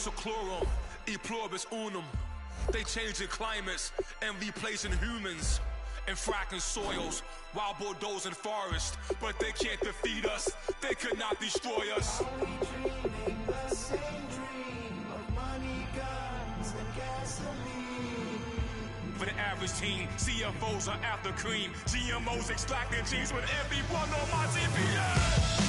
seclorum, e pluribus unum. They changing climates and replacing humans and fracking soils while bulldozing forests. But they can't defeat us, they could not destroy us. Are we dreaming the same dream of money, guns, and gasoline? For the average teen, CFOs are after cream. GMOs extracting genes with everyone on my TPS.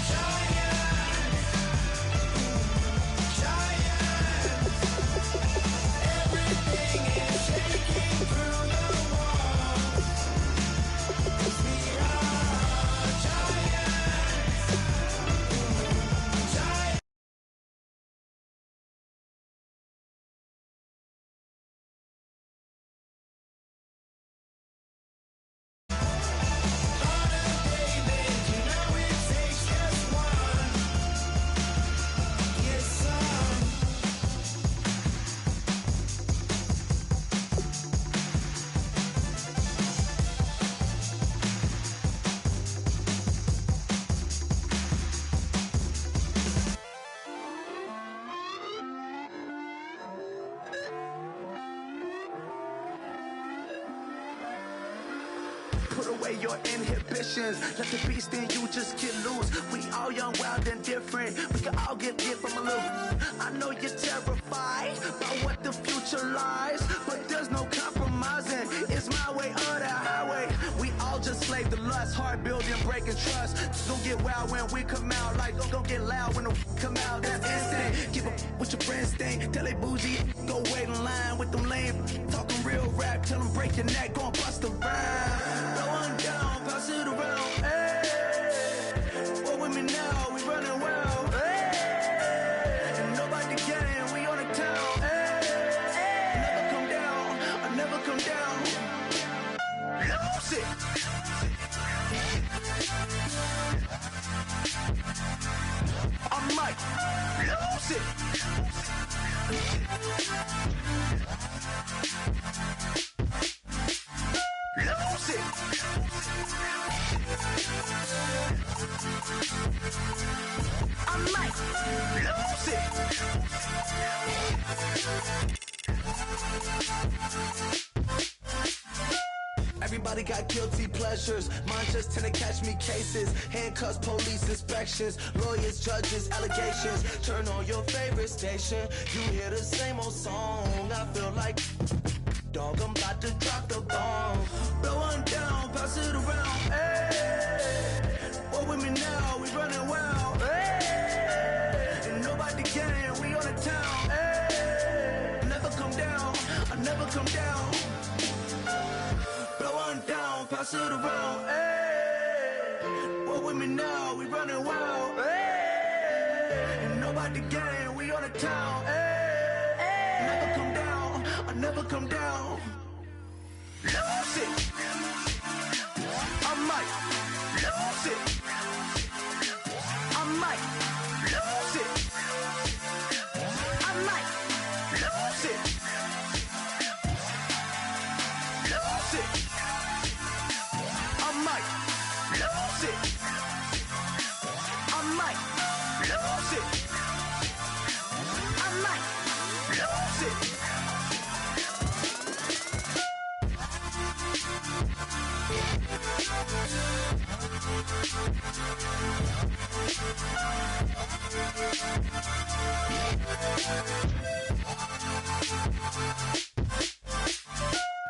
Put away your inhibitions, let the beast in you just get loose. We all young, wild, and different. We can all get lit from a little. I know you're terrified by what the future lies, but there's no compromising. It's my way or the highway. We all just slave to lust, heart building, breaking trust. Don't get wild when we come out, like don't get loud when the come out. That's instant. Give up what your friends think. Tell they bougie, go wait in line with them lame. Talking real rap, tell them break your neck, go and bust a rhyme. Going down, pass it around, hey. What with me now, we running well, hey. And nobody gang, we on the town, hey. Never come down, I never come down. Lose it. I might lose it. Lose it. I might lose it. Everybody got guilty pleasures. Mine just tend to catch me cases. Handcuffs, police inspections, lawyers, judges, allegations. Turn on your favorite station. You hear the same old song. I feel like dog, I'm about to drop the bomb. Blow one down, pass it around, hey. What with me now, we running wild, hey. And nobody gang, we on the town, hey. Never come down, I never come down. Blow one down, pass it around, hey. What with me now, we running wild, hey. And nobody gang, we on the town, hey. Never come down, I never come down. Lose it. I might lose it. I might lose it. I might lose it. Lose it. I might lose it. I might lose it. I might lose it.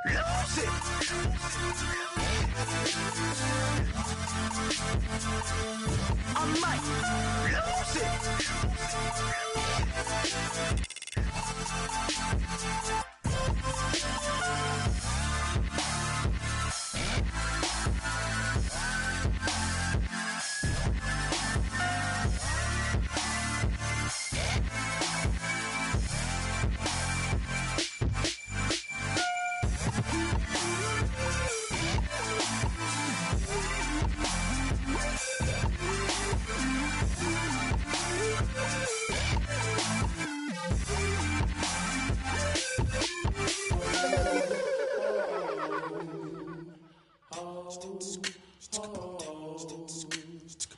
Lose it. I might lose it.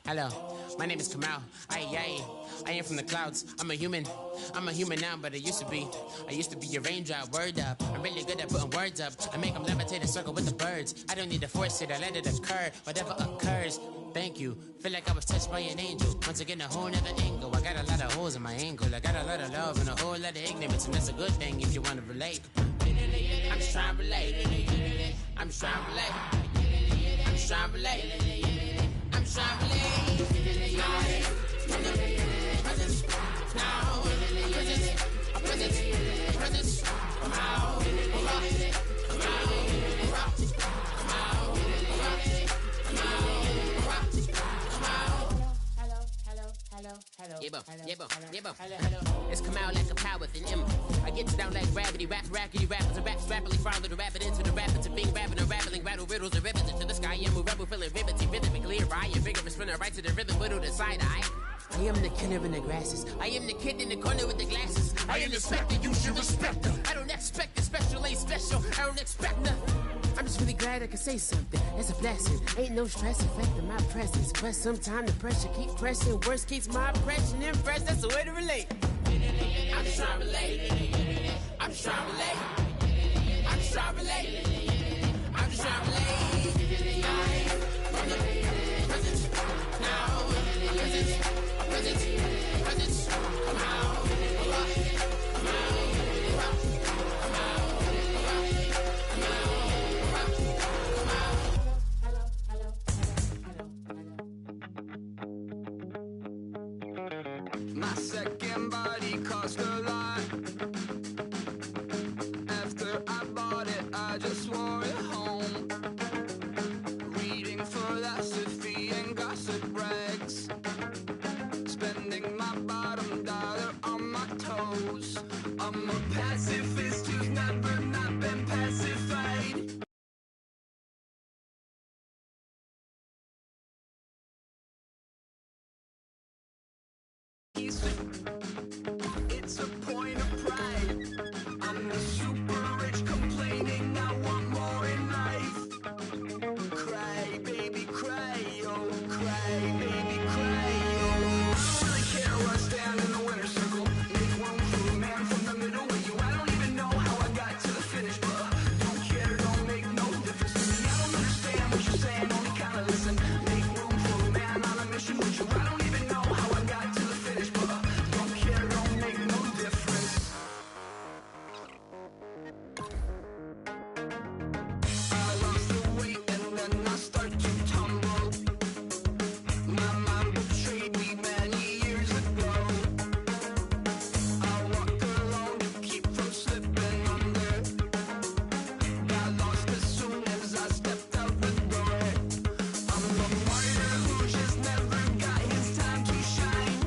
Hello, my name is Kamal. I am from the clouds. I'm a human now, but I used to be a raindrop. Word up, I'm really good at putting words up. I make them levitate and circle with the birds. I don't need to force it, I let it occur. Whatever occurs, thank you. Feel like I was touched by an angel. Once again, a whole nother angle. I got a lot of holes in my ankle. I got a lot of love and a whole lot of ignorance, and that's a good thing if you want to relate. I'm just trying to relate. I'm just trying to relate. I'm just trying to relate. I'm just trying to relate. Presence now. Presence. Come out. It's come out like a power with an M. I get you down like gravity, rackety rappers and raps rapidly follow the rapid into the rapids and being rapping and rattling, rattle riddles and ribbons into the sky. I'm a rebel, feeling rivety, rhythm and clear eye. Your vigorous spinner right to the rhythm, widow the side eye. I am the killer in the grasses. I am the kid in the corner with the glasses. I am the specter, you should respect them. I don't expect the special, ain't special. I don't expect nothing. I'm just really glad I can say something. It's a blessing. Ain't no stress affecting my presence. But sometimes the pressure keep pressing. Worst keeps my impression impressed. That's the way to relate. I'm just trying to relate. I'm just trying to relate. I'm just trying to relate. I'm just trying to relate. From the presence now. Presence. Come out. My second body cost a lot. After I bought it, I just wore it home. Reading philosophy and gossip rags. Spending my bottom dollar on my toes. I'm a pacifist who's never not been pacified. It's a point of pride. I'm the super rich complaining I want more in life. Cry, baby, cry, oh, cry, baby, cry, oh. I don't really care where I stand in the winner's circle. Make room for a man from the middle with you. I don't even know how I got to the finish, but don't care, don't make no difference to me. I don't understand what you're saying, only kinda listen. Make room for a man on a mission with you. I don't even know how I got to the finish, but don't care, don't make no difference. I lost the weight and then I start to tumble. My mind betrayed me many years ago. I walk alone to keep from slipping under. Got lost as soon as I stepped out the door. I'm a martyr who just never got his time to shine.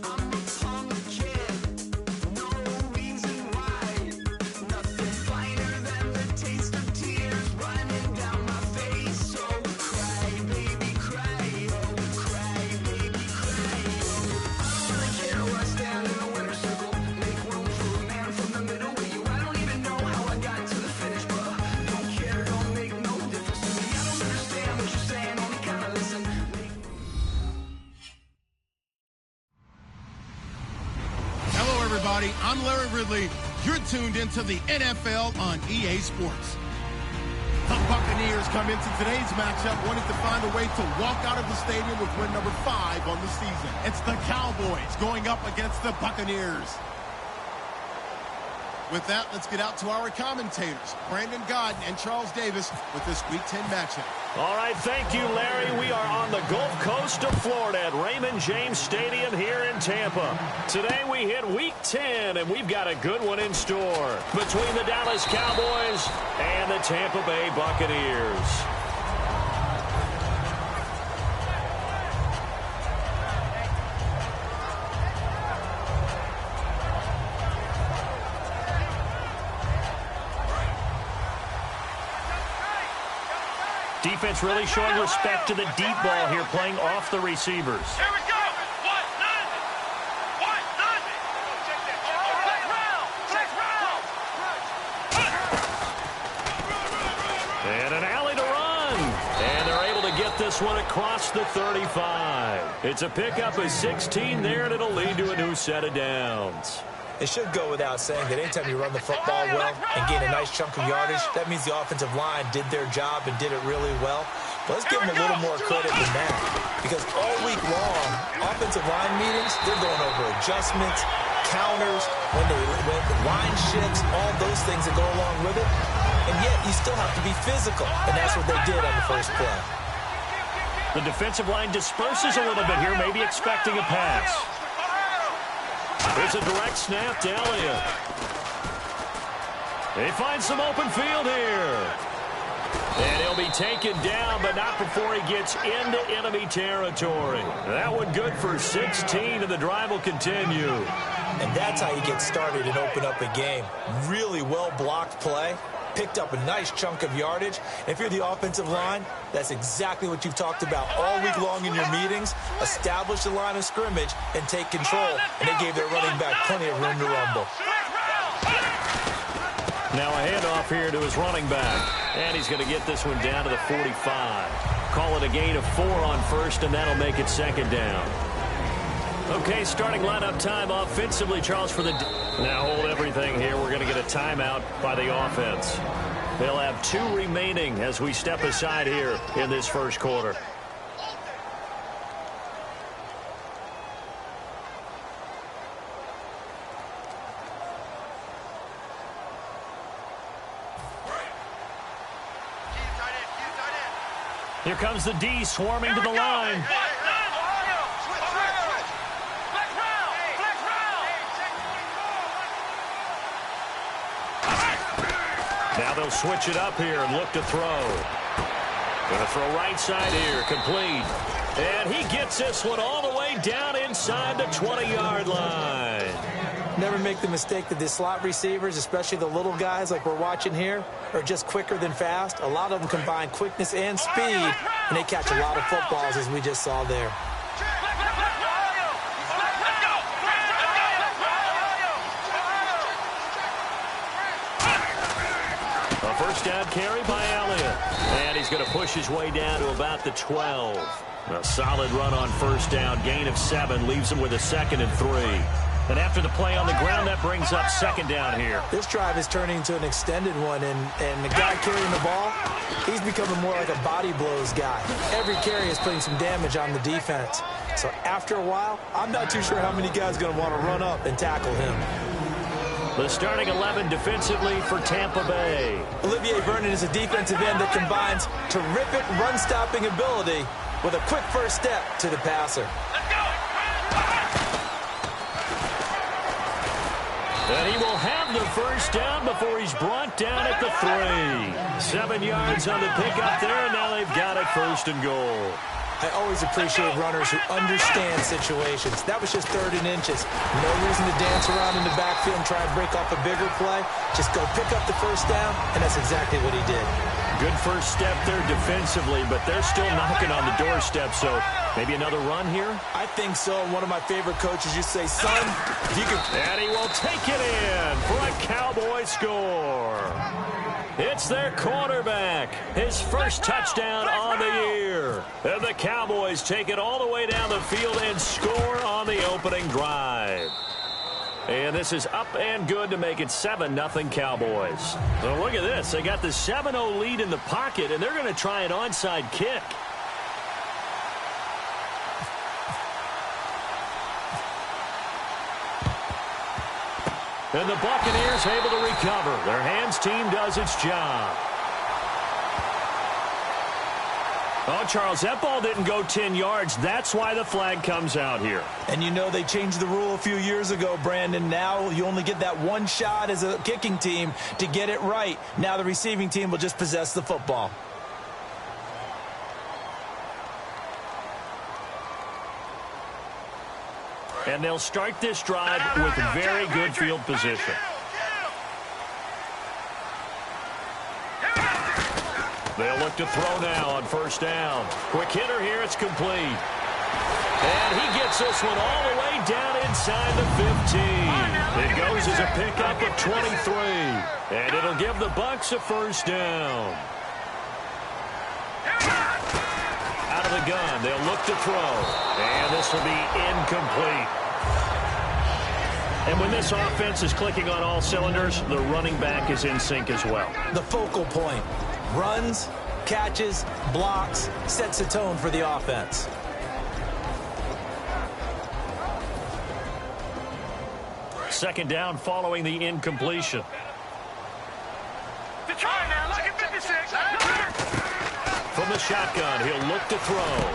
I'm a punk kid, no reason why. Nothing finer than the taste of tears running down my face. So cry, baby, cry, oh, cry, baby, cry, oh. I don't really care where I stand in the winner's circle. Make room for a man from the middle with you. I don't even know how I got to the finish, but don't care, don't make no difference to me. I don't understand what you're saying, only kinda listen. Hello, everybody. I'm Larry Ridley. You're tuned into the NFL on EA Sports. The Buccaneers come into today's matchup wanting to find a way to walk out of the stadium with win number 5 on the season. It's the Cowboys going up against the Buccaneers. With that, let's get out to our commentators, Brandon Godden and Charles Davis, with this Week 10 matchup. All right, thank you, Larry. We are on the Gulf Coast of Florida at Raymond James Stadium here in Tampa. Today we hit Week 10, and we've got a good one in store between the Dallas Cowboys and the Tampa Bay Buccaneers. Defense really showing respect to the deep ball here, playing off the receivers. Here we go. What? None. And an alley to run. And they're able to get get this one across the 35. It's a pickup of 16 there, and it'll lead to a new set of downs. It should go without saying that anytime you run the football well and gain a nice chunk of yardage, that means the offensive line did their job and did it really well. But let's give them a little more credit than that, because all week long, offensive line meetings, they're going over adjustments, counters, when the line shifts, all those things that go along with it. And yet, you still have to be physical, and that's what they did on the first play. The defensive line disperses a little bit here, maybe expecting a pass. There's a direct snap to Elliott. They find some open field here. And he'll be taken down, but not before he gets into enemy territory. That one good for 16, and the drive will continue. And that's how you get started and open up a game. Really well-blocked play. Picked up a nice chunk of yardage. If you're the offensive line, that's exactly what you've talked about all week long in your meetings. Establish the line of scrimmage and take control. And they gave their running back plenty of room to rumble. Now a handoff here to his running back. And he's going to get this one down to the 45. Call it a gain of 4 on first, and that'll make it second down. Okay, starting lineup time offensively, Charles, for the... Now hold everything here. We're going to get a timeout by the offense. They'll have 2 remaining as we step aside here in this first quarter. Here comes the D swarming to the line. Now they'll switch it up here and look to throw. Going to throw right side here, complete. And he gets this one all the way down inside the 20-yard line. Never make the mistake that the slot receivers, especially the little guys like we're watching here, are just quicker than fast. A lot of them combine quickness and speed, and they catch a lot of footballs, as we just saw there. A first down carry by Elliott. And he's going to push his way down to about the 12. A solid run on first down. Gain of 7 leaves him with a 2nd and 3. And after the play on the ground, that brings up second down here. This drive is turning into an extended one, and the guy carrying the ball, he's becoming more like a body blows guy. Every carry is putting some damage on the defense. So after a while, I'm not too sure how many guys are going to want to run up and tackle him. The starting 11 defensively for Tampa Bay. Olivier Vernon is a defensive end that combines terrific run-stopping ability with a quick first step to the passer. And he will have the first down before he's brought down at the 3. 7 yards on the pickup there, and now they've got it 1st and goal. I always appreciate runners who understand situations. That was just 3rd and inches. No reason to dance around in the backfield and try and break off a bigger play. Just go pick up the first down, and that's exactly what he did. Good first step there defensively, but they're still knocking on the doorstep, so maybe another run here? I think so. One of my favorite coaches used to say, son, if you can... And he will take it in for a Cowboy score. It's their quarterback. His first touchdown on the year. And the Cowboys take it all the way down the field and score on the opening drive. And this is up and good to make it 7-0 Cowboys. So look at this. They got the 7-0 lead in the pocket, and they're going to try an onside kick. And the Buccaneers able to recover. Their hands team does its job. Oh, Charles, that ball didn't go 10 yards. That's why the flag comes out here. And you know they changed the rule a few years ago, Brandon. Now you only get that one shot as a kicking team to get it right. Now the receiving team will just possess the football. And they'll start this drive with very good field position. They'll look to throw now on first down. Quick hitter here, it's complete. And he gets this one all the way down inside the 15. It goes as a pickup of 23. And it'll give the Bucs a first down. gun. They'll look to throw. And this will be incomplete. And when this offense is clicking on all cylinders, the running back is in sync as well. The focal point. Runs, catches, blocks, sets the tone for the offense. Second down following the incompletion. From the shotgun, he'll look to throw.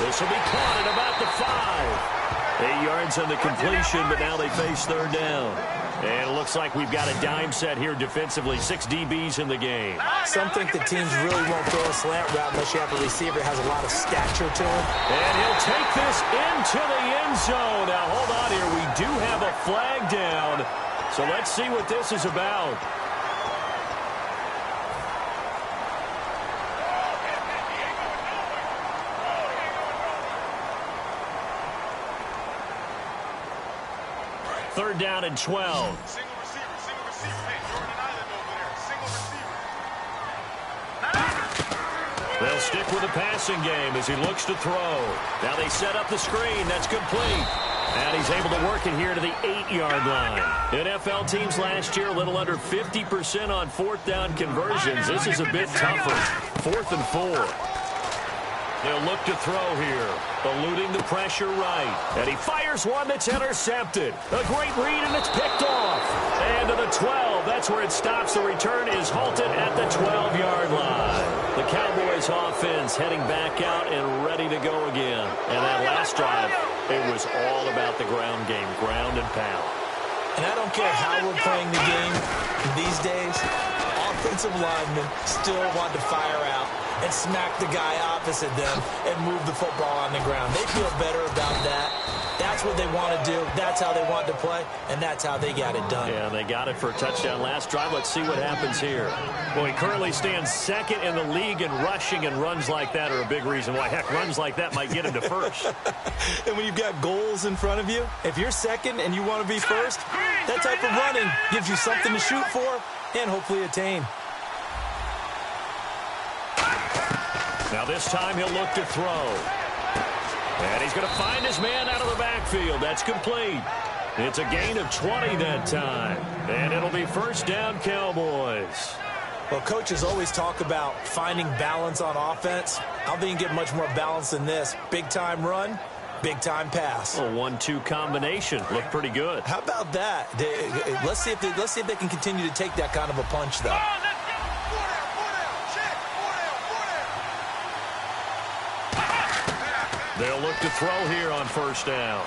This will be caught at about the 5. 8 yards on the completion, but now they face third down. And it looks like we've got a dime set here defensively. 6 DBs in the game. Some think the teams really won't throw a slant route unless you have a receiver that has a lot of stature to him. And he'll take this into the end zone. Now, hold on here. We do have a flag down. So let's see what this is about. Third down and 12. Single receiver. Hey, you're on an island over there. Single receiver. They'll stick with the passing game as he looks to throw. Now they set up the screen. That's complete. And he's able to work it here to the 8-yard line. NFL teams last year a little under 50% on fourth down conversions. This is a bit tougher. 4th and 4. They'll look to throw here, eluding the pressure right. And he fires one that's intercepted. A great read, and it's picked off. And to the 12, that's where it stops. The return is halted at the 12-yard line. The Cowboys offense heading back out and ready to go again. And that last drive, it was all about the ground game, ground and pound. And I don't care how we're playing the game these days, offensive linemen still want to fire out and smack the guy opposite them and move the football on the ground. They feel better about that. That's what they want to do. That's how they want to play, and that's how they got it done. Yeah, they got it for a touchdown last drive. Let's see what happens here. Well, he currently stands second in the league in rushing, and runs like that are a big reason why. Heck, runs like that might get him to first. And when you've got goals in front of you, if you're second and you want to be first, that type of running gives you something to shoot for and hopefully attain. Now this time he'll look to throw. And he's going to find his man out of the backfield. That's complete. It's a gain of 20 that time. And it'll be first down, Cowboys. Well, coaches always talk about finding balance on offense. I don't think you can get much more balance than this. Big-time run, big-time pass. A 1-2 combination. Looked pretty good. How about that? Let's see if they can continue to take that kind of a punch, though. They'll look to throw here on first down.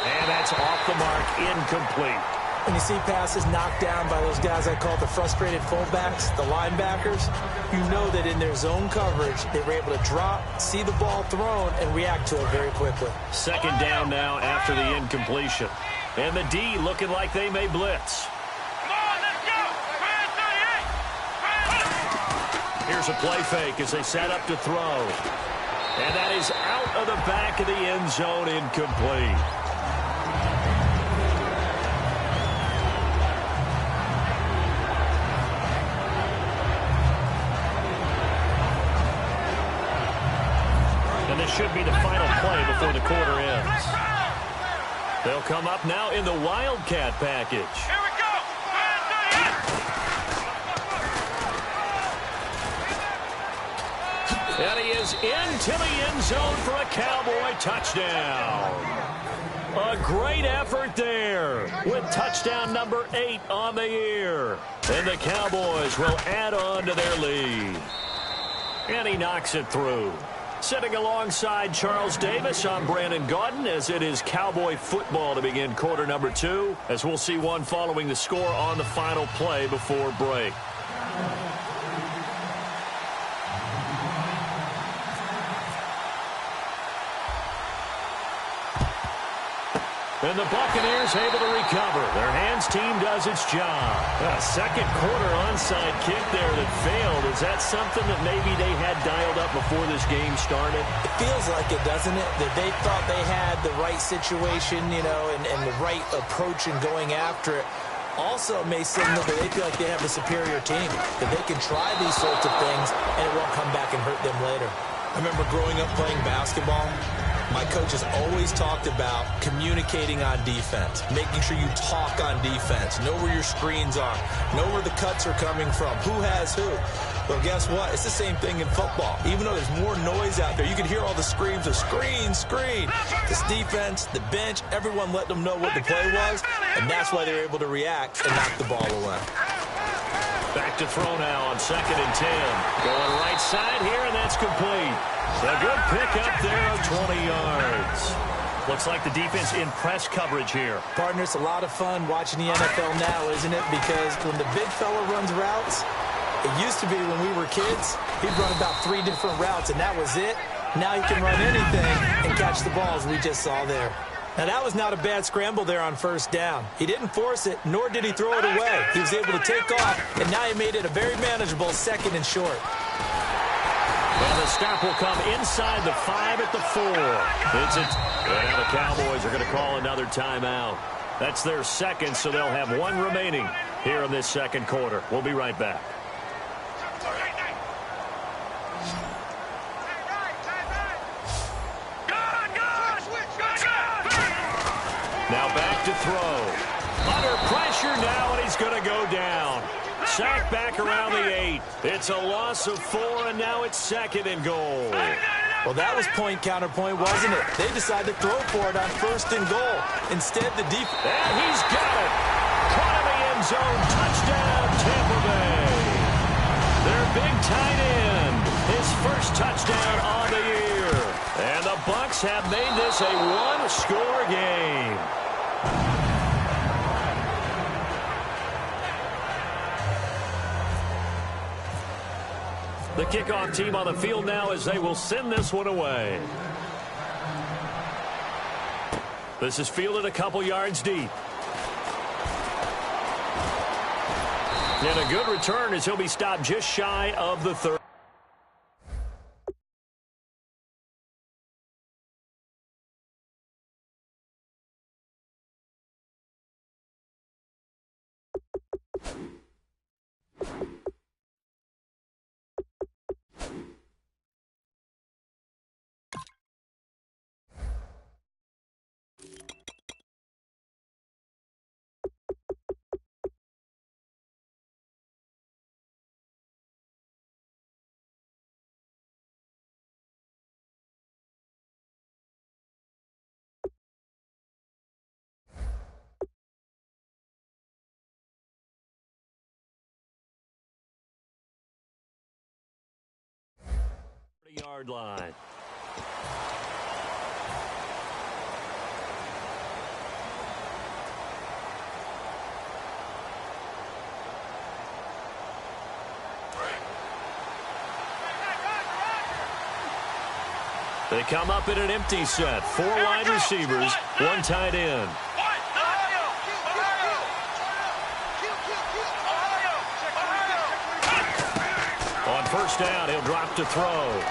And that's off the mark, incomplete. When you see passes knocked down by those guys I call the frustrated fullbacks, the linebackers, you know that in their zone coverage, they were able to drop, see the ball thrown, and react to it very quickly. Second down now after the incompletion. And the D looking like they may blitz. Here's a play fake as they set up to throw. And that is out of the back of the end zone, incomplete. And this should be the final play before the quarter ends. They'll come up now in the Wildcat package. Here we go. And he is into the end zone for a Cowboy touchdown. A great effort there with touchdown number 8 on the year. And the Cowboys will add on to their lead. And he knocks it through. Sitting alongside Charles Davis, I'm Brandon Gaudin, as it is Cowboy football to begin quarter number 2, as we'll see one following the score on the final play before break. And the Buccaneers able to recover. Their hands team does its job. A second quarter onside kick there that failed. Is that something that maybe they had dialed up before this game started? It feels like it, doesn't it? That they thought they had the right situation, you know, and the right approach in going after it. Also, it may signal that they feel like they have a superior team, that they can try these sorts of things and it won't come back and hurt them later. I remember growing up playing basketball. My coaches always talked about communicating on defense, making sure you talk on defense, know where your screens are, know where the cuts are coming from, who has who. Well, guess what? It's the same thing in football. Even though there's more noise out there, you can hear all the screams of screen, screen. This defense, the bench, everyone let them know what the play was, and that's why they're able to react and knock the ball away. Back to throw now on 2nd and 10. Going right side here, and that's complete. A good pickup there of 20 yards. Looks like the defense in press coverage here. Partner, it's a lot of fun watching the NFL now, isn't it? Because when the big fella runs routes, it used to be when we were kids, he'd run about 3 different routes, and that was it. Now he can run anything and catch the balls we just saw there. Now, that was not a bad scramble there on 1st down. He didn't force it, nor did he throw it away. He was able to take off, and now he made it a very manageable 2nd and short. Well, the stop will come inside the 5 at the 4. And now the Cowboys are going to call another timeout. That's their 2nd, so they'll have 1 remaining here in this 2nd quarter. We'll be right back. Now back to throw. Under pressure now, and he's going to go down. Sack back around the 8. It's a loss of 4, and now it's 2nd and goal. Well, that was point counterpoint, wasn't it? They decided to throw for it on 1st and goal. Instead, the defense. And he's got it. Caught in the end zone. Touchdown, Tampa Bay. Their big tight end. His first touchdown on the year. And the Bucs have made this a 1-score game. The kickoff team on the field now as they will send this one away. This is fielded a couple yards deep. And a good return as he'll be stopped just shy of the 30. Yard line. They come up in an empty set. 4 wide receivers, 1 tight end. On 1st down, he'll drop to throw.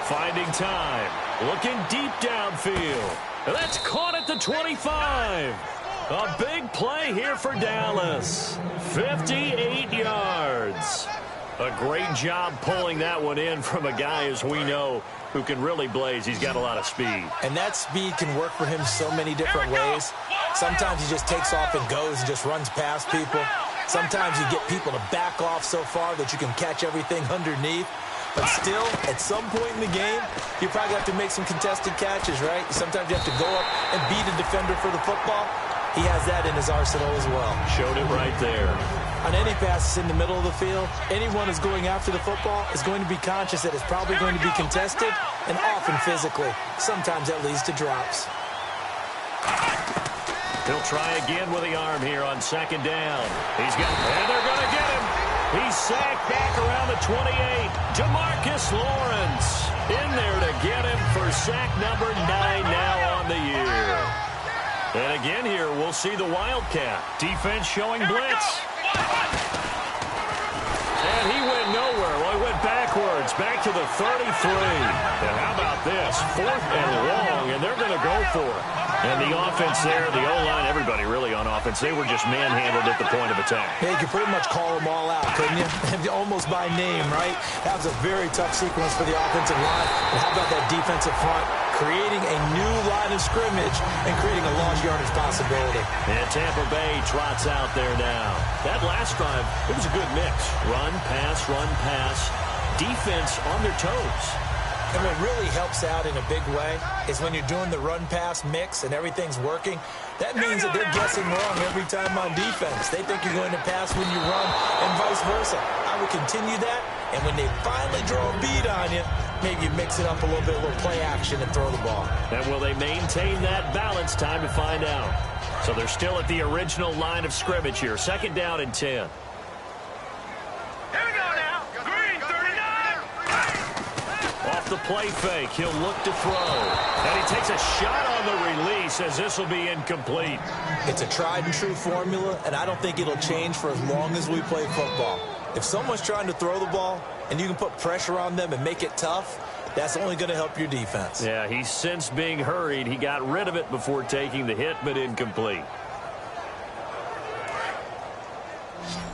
Finding time. Looking deep downfield. And that's caught at the 25. A big play here for Dallas. 58 yards. A great job pulling that one in from a guy, as we know, who can really blaze. He's got a lot of speed. And that speed can work for him so many different ways. Sometimes he just takes off and goes and just runs past people. Sometimes you get people to back off so far that you can catch everything underneath. But still, at some point in the game, you probably have to make some contested catches, right? Sometimes you have to go up and beat a defender for the football. He has that in his arsenal as well. Showed it right there. On any passes in the middle of the field, anyone who's going after the football is going to be conscious that it's probably going to be contested, and often physically. Sometimes that leads to drops. He'll try again with the arm here on 2nd down. He's got, and they're going to get him. He's sacked back around the 28. Jamarcus Lawrence in there to get him for sack number 9 now on the year. And again here, we'll see the Wildcat. Defense showing blitz. And he went nowhere. Well, he went backwards, back to the 33. And how about this? 4th and long, and they're going to go for it. And the offense there, the O-line, everybody really on offense, they were just manhandled at the point of attack. Yeah, you could pretty much call them all out, couldn't you? Almost by name, right? That was a very tough sequence for the offensive line. And how about that defensive front? Creating a new line of scrimmage and creating a lost yardage possibility. And Tampa Bay trots out there now. That last drive, it was a good mix. Run, pass, defense on their toes. And what really helps out in a big way is when you're doing the run-pass mix and everything's working, that means that they're guessing wrong every time on defense. They think you're going to pass when you run and vice versa. I would continue that, and when they finally draw a beat on you, maybe you mix it up a little bit, a little play action, and throw the ball. And will they maintain that balance? Time to find out. So they're still at the original line of scrimmage here. 2nd down and 10. Off the play fake, he'll look to throw. And he takes a shot on the release as this will be incomplete. It's a tried and true formula, and I don't think it'll change for as long as we play football. If someone's trying to throw the ball and you can put pressure on them and make it tough, that's only going to help your defense. Yeah, he's since being hurried. He got rid of it before taking the hit, but incomplete.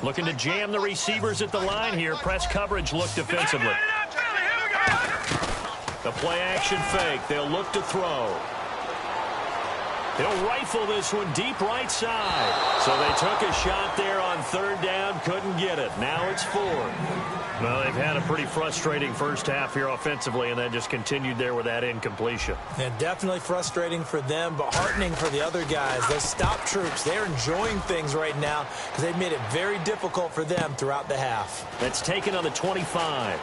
Looking to jam the receivers at the line here. Press coverage look defensively. The play action fake. They'll look to throw. He'll rifle this one deep right side. So they took a shot there on 3rd down. Couldn't get it. Now it's 4th. Well, they've had a pretty frustrating first half here offensively, and then just continued there with that incompletion. And definitely frustrating for them, but heartening for the other guys. Those stop troops, they're enjoying things right now because they've made it very difficult for them throughout the half. That's taken on the 25.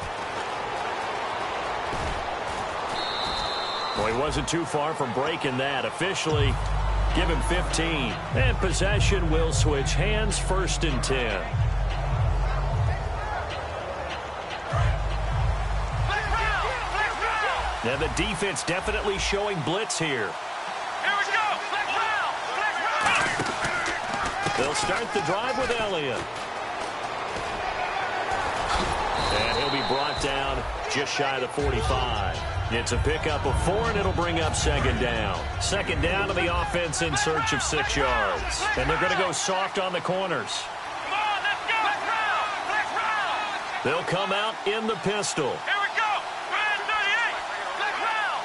Well, he wasn't too far from breaking that. Officially, give him 15. And possession will switch hands. 1st and 10. Now the defense definitely showing blitz here. Here we go. They'll start the drive with Elliott. And he'll be brought down just shy of the 45. It's a pickup of 4, and it'll bring up 2nd down. 2nd down to the offense in search of 6 yards. And they're going to go soft on the corners. Come on, let's go. Let's round. They'll come out in the pistol. Here we go. Man 38. Let's round.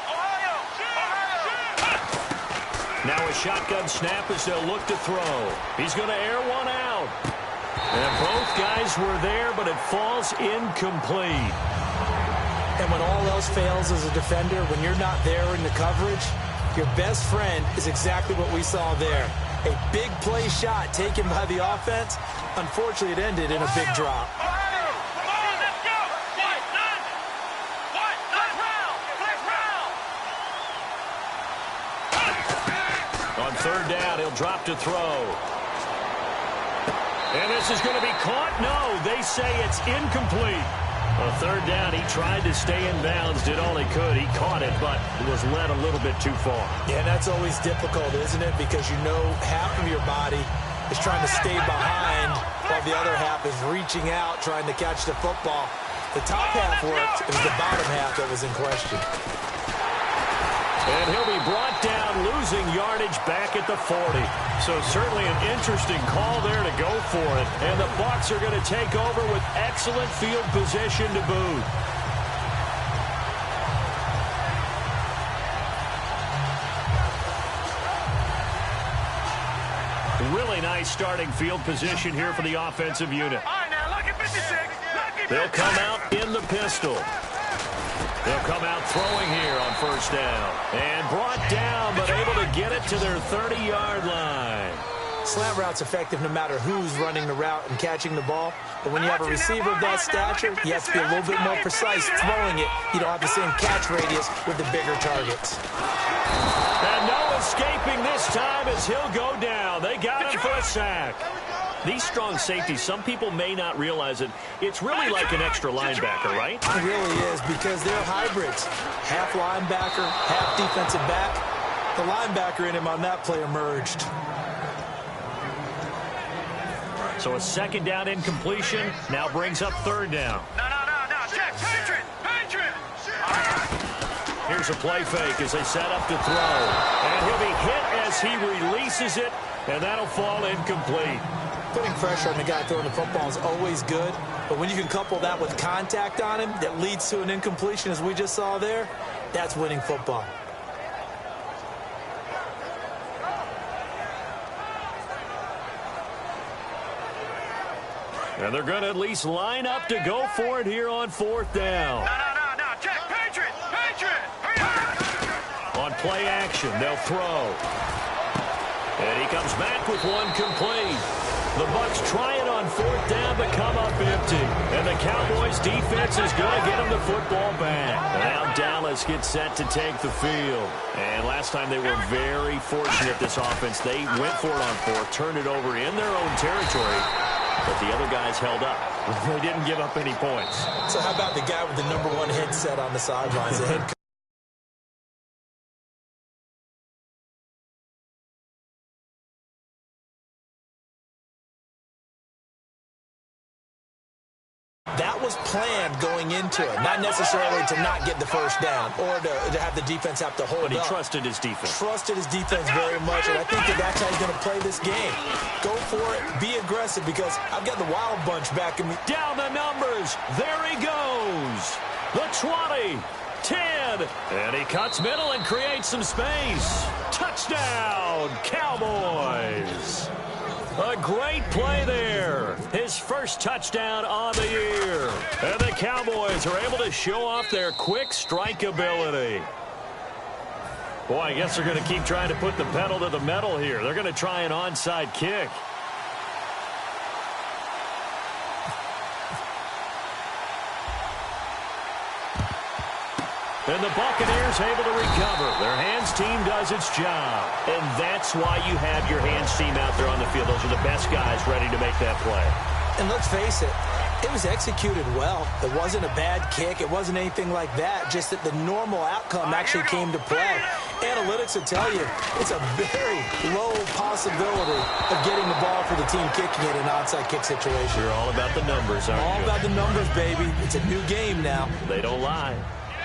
Ohio. Now a shotgun snap as they'll look to throw. He's going to air one out. And both guys were there, but it falls incomplete. And when all else fails as a defender, when you're not there in the coverage, your best friend is exactly what we saw there. A big play shot taken by the offense. Unfortunately, it ended in a big drop. Ohio. Come on, let's go. Let's round. On 3rd down, he'll drop to throw. And this is going to be caught. No, they say it's incomplete. On 3rd down, he tried to stay in bounds, did all he could. He caught it, but was led a little bit too far. Yeah, that's always difficult, isn't it? Because you know half of your body is trying to stay behind while the other half is reaching out, trying to catch the football. The top half worked. It was the bottom half that was in question. And he'll be brought down, losing yardage back at the 40. So certainly an interesting call there to go for it. And the Bucs are going to take over with excellent field position to boot. Really nice starting field position here for the offensive unit. All right, now look at 56. They'll come out in the pistol. They'll come out throwing here on 1st down. And brought down, but able to get it to their 30-yard line. Slant route's effective no matter who's running the route and catching the ball. But when you have a receiver of that stature, you have to be a little bit more precise throwing it. You don't have the same catch radius with the bigger targets. And no escaping this time as he'll go down. They got him for a sack. These strong safeties, some people may not realize it. It's really like an extra linebacker, right? It really is, because they're hybrids. Half linebacker, half defensive back. The linebacker in him on that play emerged. So a second down incompletion now brings up third down. No. Check. Patriot. Here's a play fake as they set up to throw. And he'll be hit as he releases it, and that'll fall incomplete. Putting pressure on the guy throwing the football is always good, but when you can couple that with contact on him that leads to an incompletion, as we just saw there, that's winning football. And they're going to at least line up to go for it here on fourth down. No. Check. Patriot. Hurry up. On play action, they'll throw. And he comes back with one complete. The Bucs try it on fourth down, but come up empty. And the Cowboys' defense is going to get them the football back. Now Dallas gets set to take the field. And last time they were very fortunate, this offense. They went for it on fourth, turned it over in their own territory. But the other guys held up. They didn't give up any points. So how about the guy with the #1 headset on the sidelines? The head coach. That was planned going into it, not necessarily to not get the first down or to have the defense have to hold up. But he trusted his defense. Trusted his defense very much, and I think that's how he's going to play this game. Go for it, be aggressive, because I've got the wild bunch back in me. Down the numbers. There he goes. The 20, 10, and he cuts middle and creates some space. Touchdown, Cowboys. A great play there. His first touchdown on the year. And the Cowboys are able to show off their quick strike ability. Boy, I guess they're going to keep trying to put the pedal to the metal here. They're going to try an onside kick. And the Buccaneers able to recover. Their hands team does its job. And that's why you have your hands team out there on the field. Those are the best guys ready to make that play. And let's face it, it was executed well. It wasn't a bad kick. It wasn't anything like that. Just that the normal outcome actually came to play. Analytics will tell you it's a very low possibility of getting the ball for the team kicking it in an onside kick situation. You're all about the numbers, aren't you? All about the numbers, baby. It's a new game now. They don't lie.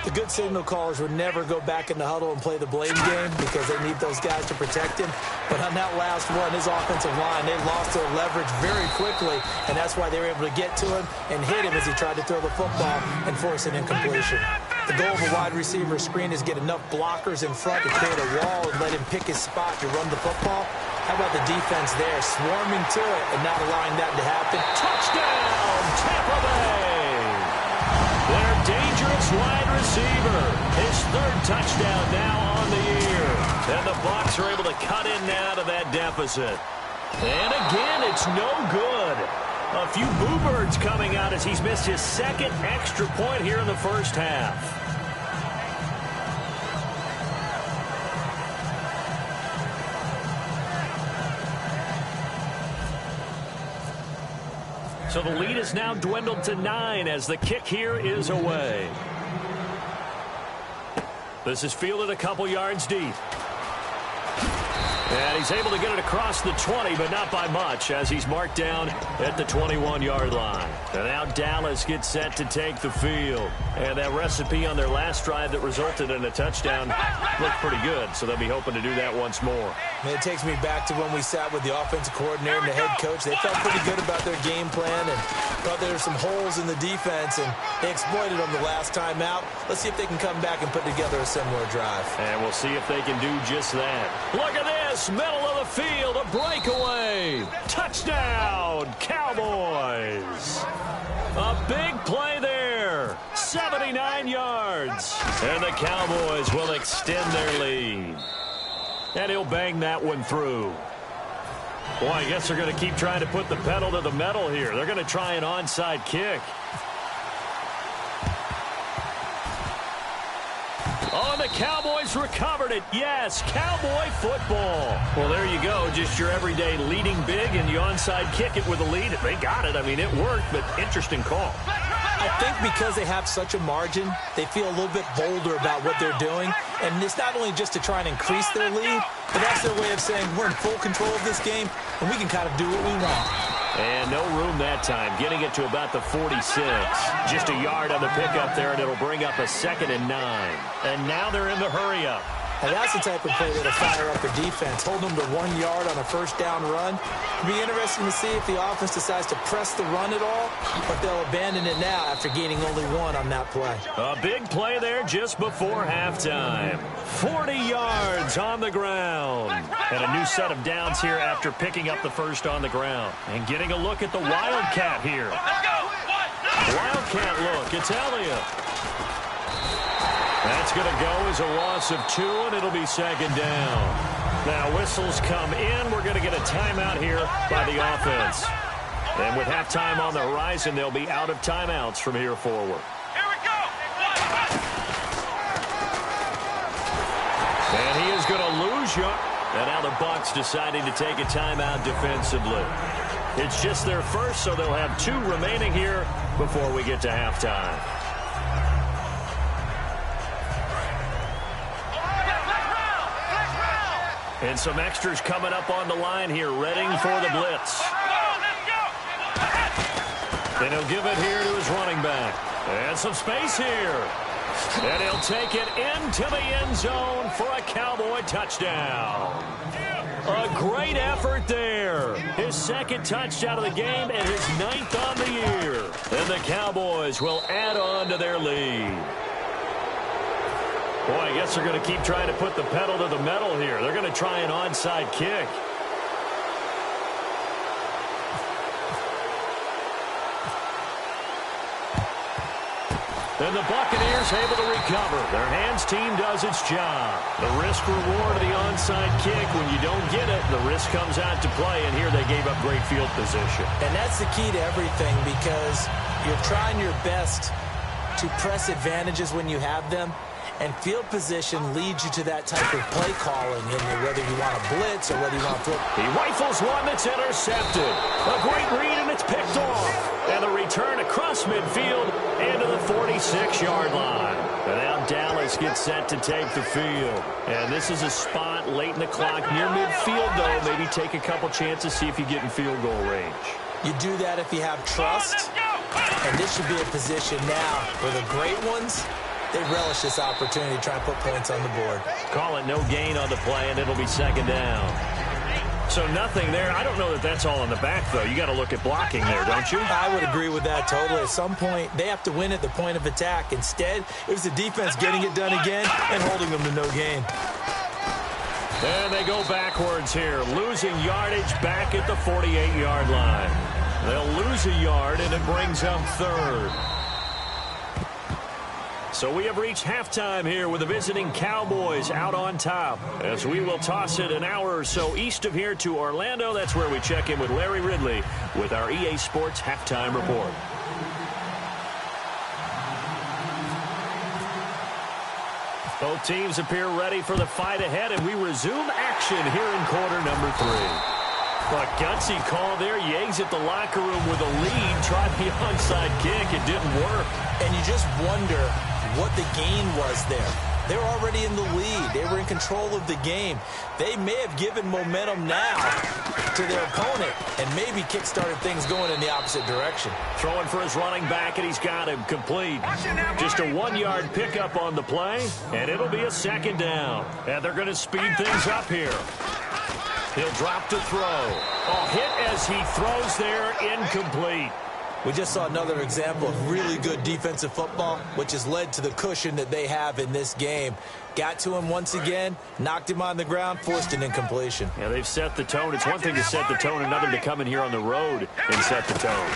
The good signal callers would never go back in the huddle and play the blame game because they need those guys to protect him. But on that last one, his offensive line, they lost their leverage very quickly, and that's why they were able to get to him and hit him as he tried to throw the football and force an incompletion. The goal of a wide receiver screen is get enough blockers in front to create a wall and let him pick his spot to run the football. How about the defense there, swarming to it and not allowing that to happen? Touchdown, Tampa Bay! Their dangerous wide receiver. His third touchdown now on the year. And the Bucs are able to cut in now to that deficit. And again, it's no good. A few boo birds coming out as he's missed his second extra point here in the first half. So the lead is now dwindled to 9 as the kick here is away. This is fielded a couple yards deep. And he's able to get it across the 20, but not by much, as he's marked down at the 21-yard line. And now Dallas gets set to take the field. And that recipe on their last drive that resulted in a touchdown looked pretty good, so they'll be hoping to do that once more. Man, it takes me back to when we sat with the offensive coordinator and the head coach. They felt pretty good about their game plan and thought there were some holes in the defense, and they exploited them the last time out. Let's see if they can come back and put together a similar drive. And we'll see if they can do just that. Look at this. Middle of the field, a breakaway. Touchdown, Cowboys. A big play there. 79 yards. And the Cowboys will extend their lead. And he'll bang that one through. Boy, I guess they're going to keep trying to put the pedal to the metal here. They're going to try an onside kick. Oh, and the Cowboys recovered it. Yes, Cowboy football. Well, there you go. Just your everyday leading big, and you onside kick it with a lead. They got it. I mean, it worked, but interesting call. I think because they have such a margin, they feel a little bit bolder about what they're doing. And it's not only just to try and increase their lead, but that's their way of saying we're in full control of this game, and we can kind of do what we want. And no room that time, getting it to about the 46. Just a yard on the pickup there, and it'll bring up a 2nd and 9. And now they're in the hurry-up. And that's the type of play that'll fire up a defense. Hold them to 1 yard on a first-down run. It'll be interesting to see if the offense decides to press the run at all, but they'll abandon it now after gaining only 1 on that play. A big play there just before halftime. 40 yards on the ground. And a new set of downs here after picking up the first on the ground. And getting a look at the Wildcat here. Wildcat look. It's Elliott. That's going to go as a loss of 2, and it'll be 2nd down. Now, whistles come in. We're going to get a timeout here by the offense. And with halftime on the horizon, they'll be out of timeouts from here forward. Here we go. And he is going to lose yard. And now the Bucs deciding to take a timeout defensively. It's just their first, so they'll have 2 remaining here before we get to halftime. And some extras coming up on the line here, readying for the blitz. And he'll give it here to his running back. And some space here. And he'll take it into the end zone for a Cowboy touchdown. A great effort there. His 2nd touchdown of the game and his 9th on the year. And the Cowboys will add on to their lead. Boy, I guess they're going to keep trying to put the pedal to the metal here. They're going to try an onside kick. And the Buccaneers able to recover. Their hands team does its job. The risk reward of the onside kick, when you don't get it, the risk comes out to play, and here they gave up great field position. And that's the key to everything, because you're trying your best to press advantages when you have them. And field position leads you to that type of play calling, whether you want to blitz or whether you want to flip. He rifles one that's intercepted. A great read, and it's picked off. And the return across midfield into the 46-yard line. And now Dallas gets set to take the field. And this is a spot late in the clock near midfield, though. Maybe take a couple chances, see if you get in field goal range. You do that if you have trust. And this should be a position now where the great ones, they relish this opportunity to try and put points on the board. Call it no gain on the play, and it'll be 2nd down. So nothing there. I don't know that that's all in the back, though. You got to look at blocking there, don't you? I would agree with that totally. At some point, they have to win at the point of attack. Instead, it was the defense getting it done again and holding them to no gain. And they go backwards here, losing yardage back at the 48-yard line. They'll lose a yard, and it brings up 3rd. So we have reached halftime here with the visiting Cowboys out on top, as we will toss it an hour or so east of here to Orlando. That's where we check in with Larry Ridley with our EA Sports Halftime Report. Both teams appear ready for the fight ahead, and we resume action here in quarter number 3. A gutsy call there. You exit the locker room with a lead. Tried the onside kick. It didn't work. And you just wonder what the gain was there. They're already in the lead. They were in control of the game. They may have given momentum now to their opponent and maybe kick-started things going in the opposite direction. Throwing for his running back, and he's got him complete. Just a 1-yard pickup on the play, and it'll be a 2nd down. And they're going to speed things up here. He'll drop to throw. A hit as he throws there, incomplete. We just saw another example of really good defensive football, which has led to the cushion that they have in this game. Got to him once again, knocked him on the ground, forced an incompletion. Yeah, they've set the tone. It's one thing to set the tone, another to come in here on the road and set the tone.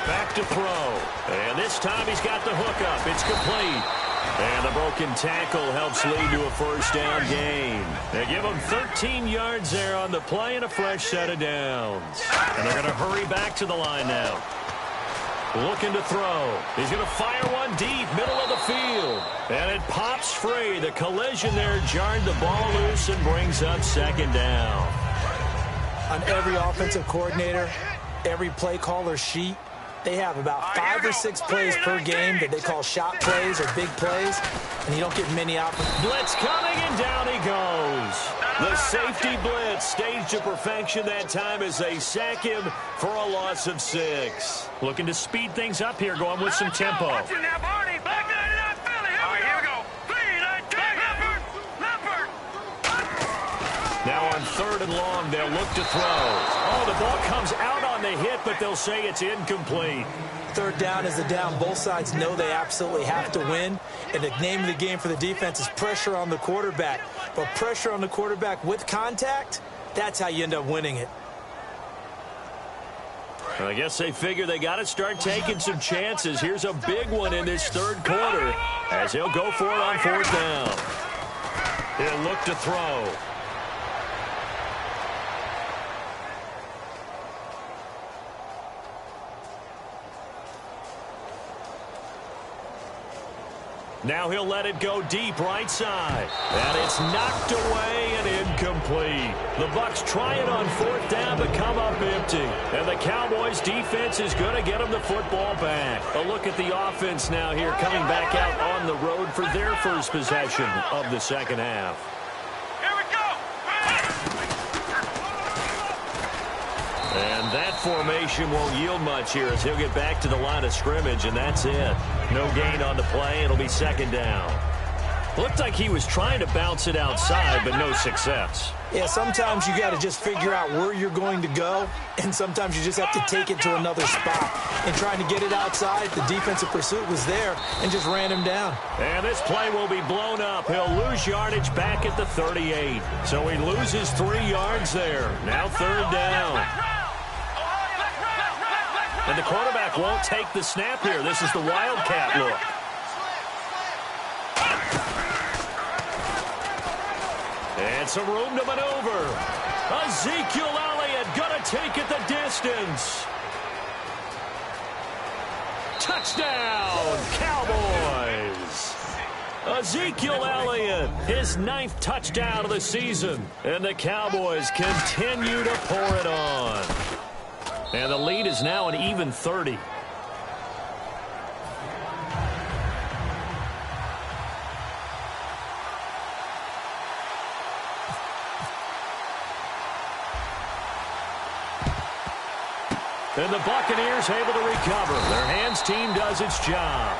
Back to throw. And this time he's got the hook up. It's complete. And the broken tackle helps lead to a 1st down gain. They give him 13 yards there on the play and a fresh set of downs. And they're going to hurry back to the line now. Looking to throw. He's going to fire one deep, middle of the field. And it pops free. The collision there jarred the ball loose and brings up 2nd down. On every offensive coordinator, every play caller sheet, they have about 5 or 6 plays per game that they call shot plays or big plays. and you don't get many opportunities. Blitz coming, and down he goes. The safety blitz staged to perfection that time as they sack him for a loss of 6. Looking to speed things up here, going with some tempo. Watch it now, Barney. Back 99 Philly. Here we go. Clean. Leopard. Now on 3rd and long, they'll look to throw. Oh, the ball comes out on the hit, but they'll say it's incomplete. 3rd down is a down. Both sides know they absolutely have to win. And the name of the game for the defense is pressure on the quarterback. But pressure on the quarterback with contact, that's how you end up winning it. I guess they figure they got to start taking some chances. Here's a big one in this 3rd quarter as he'll go for it on 4th down. He'll look to throw. Now he'll let it go deep right side. And it's knocked away and incomplete. The Bucs try it on 4th down but come up empty. And the Cowboys defense is going to get them the football back. A look at the offense now here coming back out on the road for their first possession of the 2nd half. Here we go. And that formation won't yield much here as he'll get back to the line of scrimmage, and that's it. No gain on the play. It'll be 2nd down. Looked like he was trying to bounce it outside, but no success. Yeah, sometimes you got to just figure out where you're going to go, and sometimes you just have to take it to another spot. And trying to get it outside, the defensive pursuit was there and just ran him down. And this play will be blown up. He'll lose yardage back at the 38. So he loses 3 yards there. Now 3rd down. And the quarterback won't take the snap here. This is the Wildcat look. And some room to maneuver. Ezekiel Elliott going to take it the distance. Touchdown, Cowboys. Ezekiel Elliott, his 9th touchdown of the season. And the Cowboys continue to pour it on. And the lead is now an even 30. And the Buccaneers able to recover. Their hands team does its job.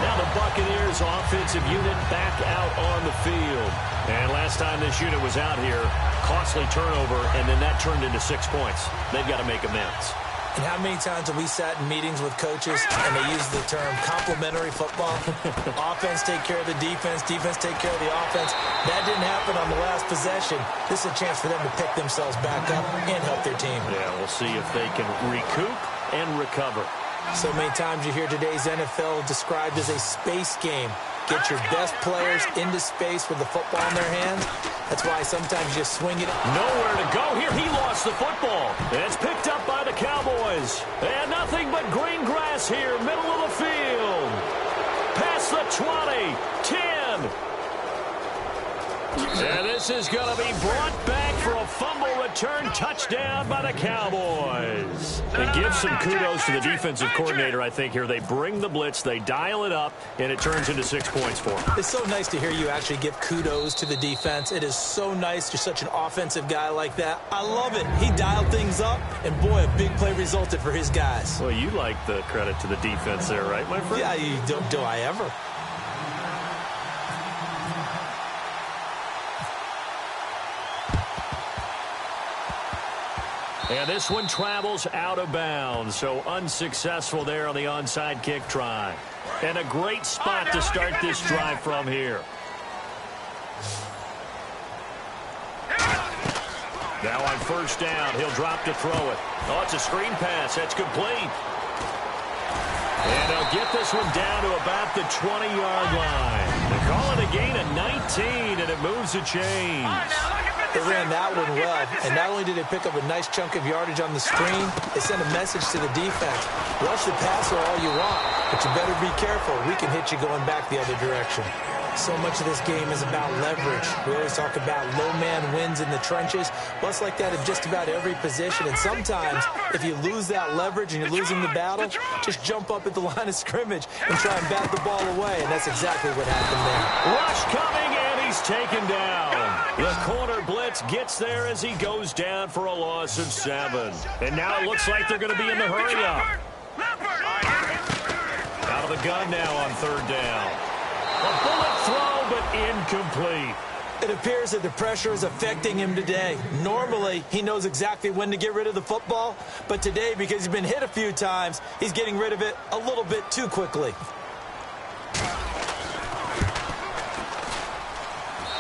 Now the Buccaneers offensive unit back out on the field. And last time this unit was out here, costly turnover, and then that turned into 6 points. They've got to make amends. And how many times have we sat in meetings with coaches and they use the term complementary football? Offense take care of the defense, defense take care of the offense. That didn't happen on the last possession. This is a chance for them to pick themselves back up and help their team. Yeah, we'll see if they can recoup and recover. So many times you hear today's NFL described as a space game. Get your best players into space with the football in their hands. That's why sometimes you just swing it. Nowhere to go here. He lost the football. It's picked up by the Cowboys. And nothing but green grass here, middle of the field. Past the 20, 10. And this is going to be brought back for a fumble return touchdown by the Cowboys. And give some kudos to the defensive coordinator, I think, here. They bring the blitz, they dial it up, and it turns into 6 points for them. It's so nice to hear you actually give kudos to the defense. It is so nice. You're such an offensive guy like that. I love it. He dialed things up, and boy, a big play resulted for his guys. Well, you like the credit to the defense there, right, my friend? Yeah, do I ever? And this one travels out of bounds, so unsuccessful there on the onside kick try. And a great spot to start this drive from here. Now on 1st down, he'll drop to throw it. Oh, it's a screen pass. That's complete. And he'll get this one down to about the 20-yard line. They call it a gain of 19, and it moves the chains. They ran that one well, and not only did they pick up a nice chunk of yardage on the screen, they sent a message to the defense. Rush the passer all you want, but you better be careful. We can hit you going back the other direction. So much of this game is about leverage. We always talk about low man wins in the trenches. Well, it's like that in just about every position. And sometimes, if you lose that leverage and you're losing the battle, just jump up at the line of scrimmage and try and bat the ball away. And that's exactly what happened there. Rush coming, and he's taken down. The corner blitz gets there as he goes down for a loss of 7. And now it looks like they're going to be in the hurry-up. Out of the gun now on 3rd down. A bullet throw, but incomplete. It appears that the pressure is affecting him today. Normally, he knows exactly when to get rid of the football, but today, because he's been hit a few times, he's getting rid of it a little bit too quickly.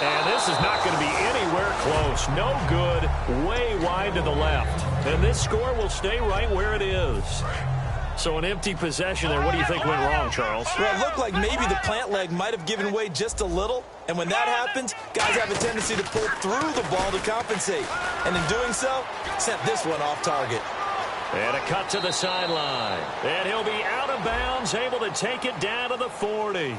And this is not going to be anywhere close. No good, way wide to the left. And this score will stay right where it is. So an empty possession there. What do you think went wrong, Charles? Well, it looked like maybe the plant leg might have given way just a little. And when that happens, guys have a tendency to pull through the ball to compensate. And in doing so, sent this one off target. And a cut to the sideline. And he'll be out of bounds, able to take it down to the 40.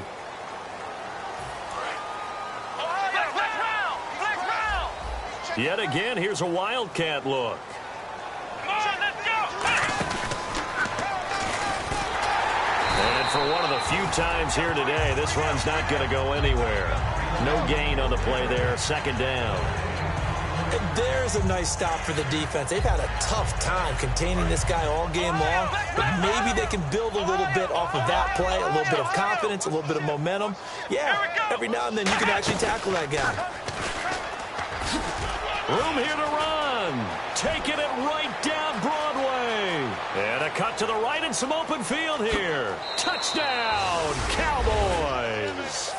Yet again, here's a Wildcat look. And for one of the few times here today, this run's not going to go anywhere. No gain on the play there, 2nd down. And there's a nice stop for the defense. They've had a tough time containing this guy all game long, but maybe they can build a little bit off of that play, a little bit of confidence, a little bit of momentum. Yeah, every now and then you can actually tackle that guy. Room here to run. Taking it right down Broadway. And a cut to the right and some open field here. Touchdown, Cowboys.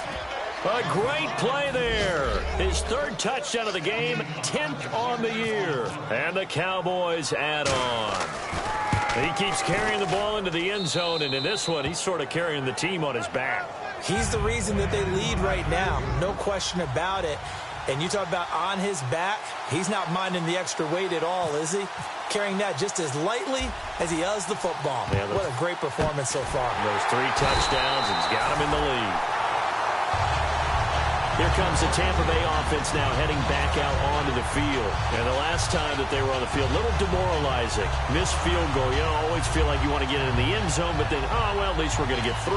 A great play there. His 3rd touchdown of the game, 10th on the year. And the Cowboys add on. He keeps carrying the ball into the end zone, and in this one, he's sort of carrying the team on his back. He's the reason that they lead right now. No question about it. And you talk about on his back, he's not minding the extra weight at all, is he? Carrying that just as lightly as he does the football. Yeah, what a great performance so far. Those 3 touchdowns, and he's got him in the lead. Here comes the Tampa Bay offense now heading back out onto the field. And the last time that they were on the field, a little demoralizing. Missed field goal. You know, always feel like you want to get it in the end zone, but then, oh, well, at least we're going to get 3.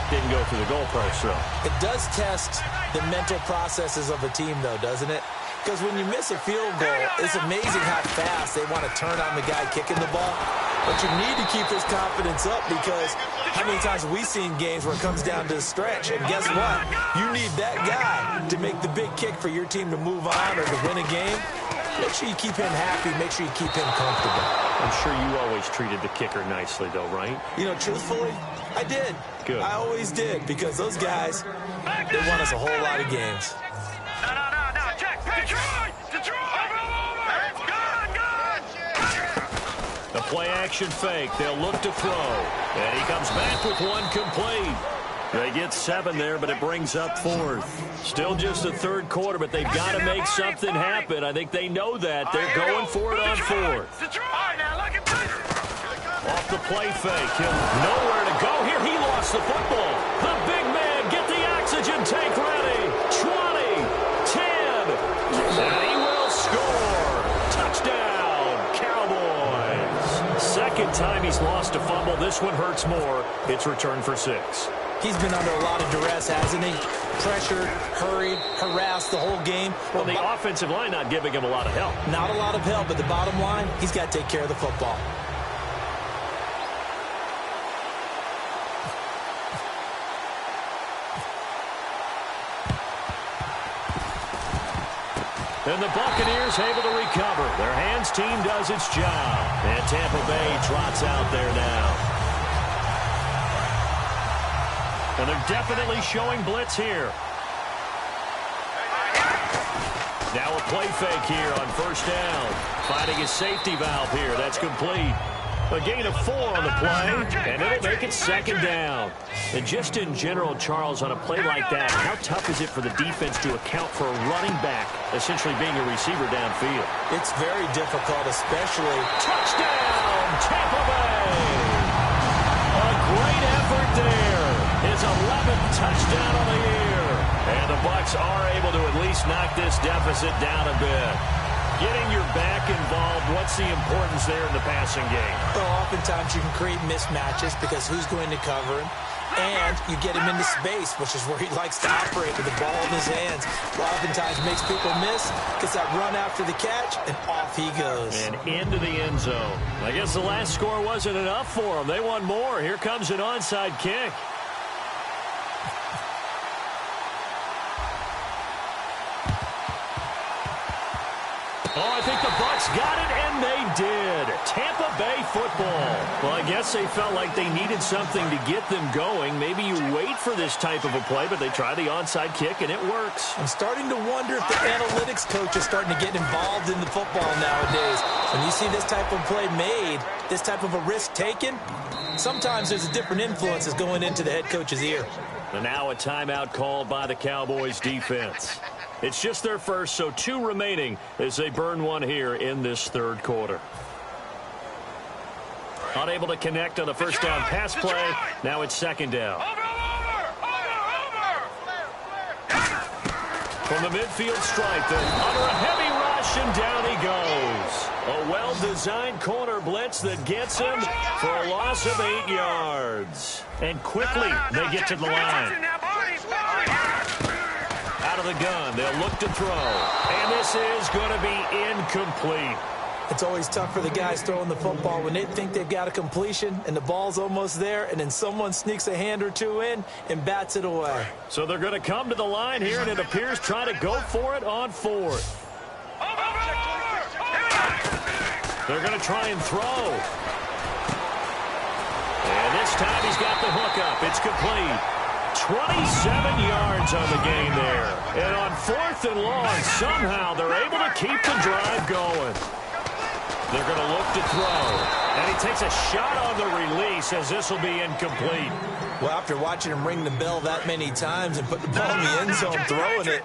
Didn't go through the goalpost, so. It does test the mental processes of a team, though, doesn't it? Because when you miss a field goal, it's amazing how fast they want to turn on the guy kicking the ball. But you need to keep this confidence up, because how many times have we seen games where it comes down to the stretch? And guess what? You need that guy to make the big kick for your team to move on or to win a game. Make sure you keep him happy. Make sure you keep him comfortable. I'm sure you always treated the kicker nicely, though, right? You know, truthfully, I did. Good. I always did, because those guys, they won us a whole lot of games. No, check. Detroit! The play-action fake. They'll look to throw. And he comes back with one complete. They get 7 there, but it brings up 4th. Still just the 3rd quarter, but they've got to make something happen. I think they know that. They're going for it on 4th. Off the play fake. He'll nowhere to go. Here he lost the football. The big man, get the oxygen tank ready. 20, 10, and he will score. Touchdown, Cowboys. 2nd time he's lost a fumble. This one hurts more. It's returned for 6. He's been under a lot of duress, hasn't he? Pressured, hurried, harassed the whole game. Well, the offensive line not giving him a lot of help. Not a lot of help, but the bottom line, he's got to take care of the football. And the Buccaneers able to recover. Their hands team does its job. And Tampa Bay trots out there now. And they're definitely showing blitz here. Now a play fake here on 1st down. Finding his safety valve here. That's complete. A gain of 4 on the play, and it'll make it second down. And just in general, Charles, on a play like that, how tough is it for the defense to account for a running back essentially being a receiver downfield? It's very difficult, especially... Touchdown, Tampa Bay! A great effort there. His 11th touchdown of the year. And the Bucs are able to at least knock this deficit down a bit. Getting your back involved, what's the importance there in the passing game? Well, oftentimes you can create mismatches because who's going to cover him? And you get him into space, which is where he likes to operate with the ball in his hands. Oftentimes makes people miss, gets that run after the catch, and off he goes. And into the end zone. I guess the last score wasn't enough for him. They want more. Here comes an onside kick. Oh, I think the Bucs got it, and they did. Tampa Bay football. Well, I guess they felt like they needed something to get them going. Maybe you wait for this type of a play, but they try the onside kick, and it works. I'm starting to wonder if the analytics coach is starting to get involved in the football nowadays. When you see this type of play made, this type of a risk taken, sometimes there's a different influences going into the head coach's ear. And now a timeout called by the Cowboys defense. It's just their first, so 2 remaining as they burn one here in this third quarter. Unable to connect on the first down pass play. Now it's second down. From the midfield stripe, then under a heavy rush, and down he goes. A well-designed corner blitz that gets him for a loss of 8 yards. And quickly they get to the line. Out of the gun, they'll look to throw. And this is going to be incomplete. It's always tough for the guys throwing the football when they think they've got a completion and the ball's almost there, and then someone sneaks a hand or two in and bats it away. So they're going to come to the line here, and it appears try to go for it on 4th. They're going to try and throw. And this time he's got the hook up. It's complete. 27 yards on the game there. And on 4th and long, somehow they're able to keep the drive going. They're going to look to throw. And he takes a shot on the release as this will be incomplete. Well, after watching him ring the bell that many times and put the ball in the end zone throwing it,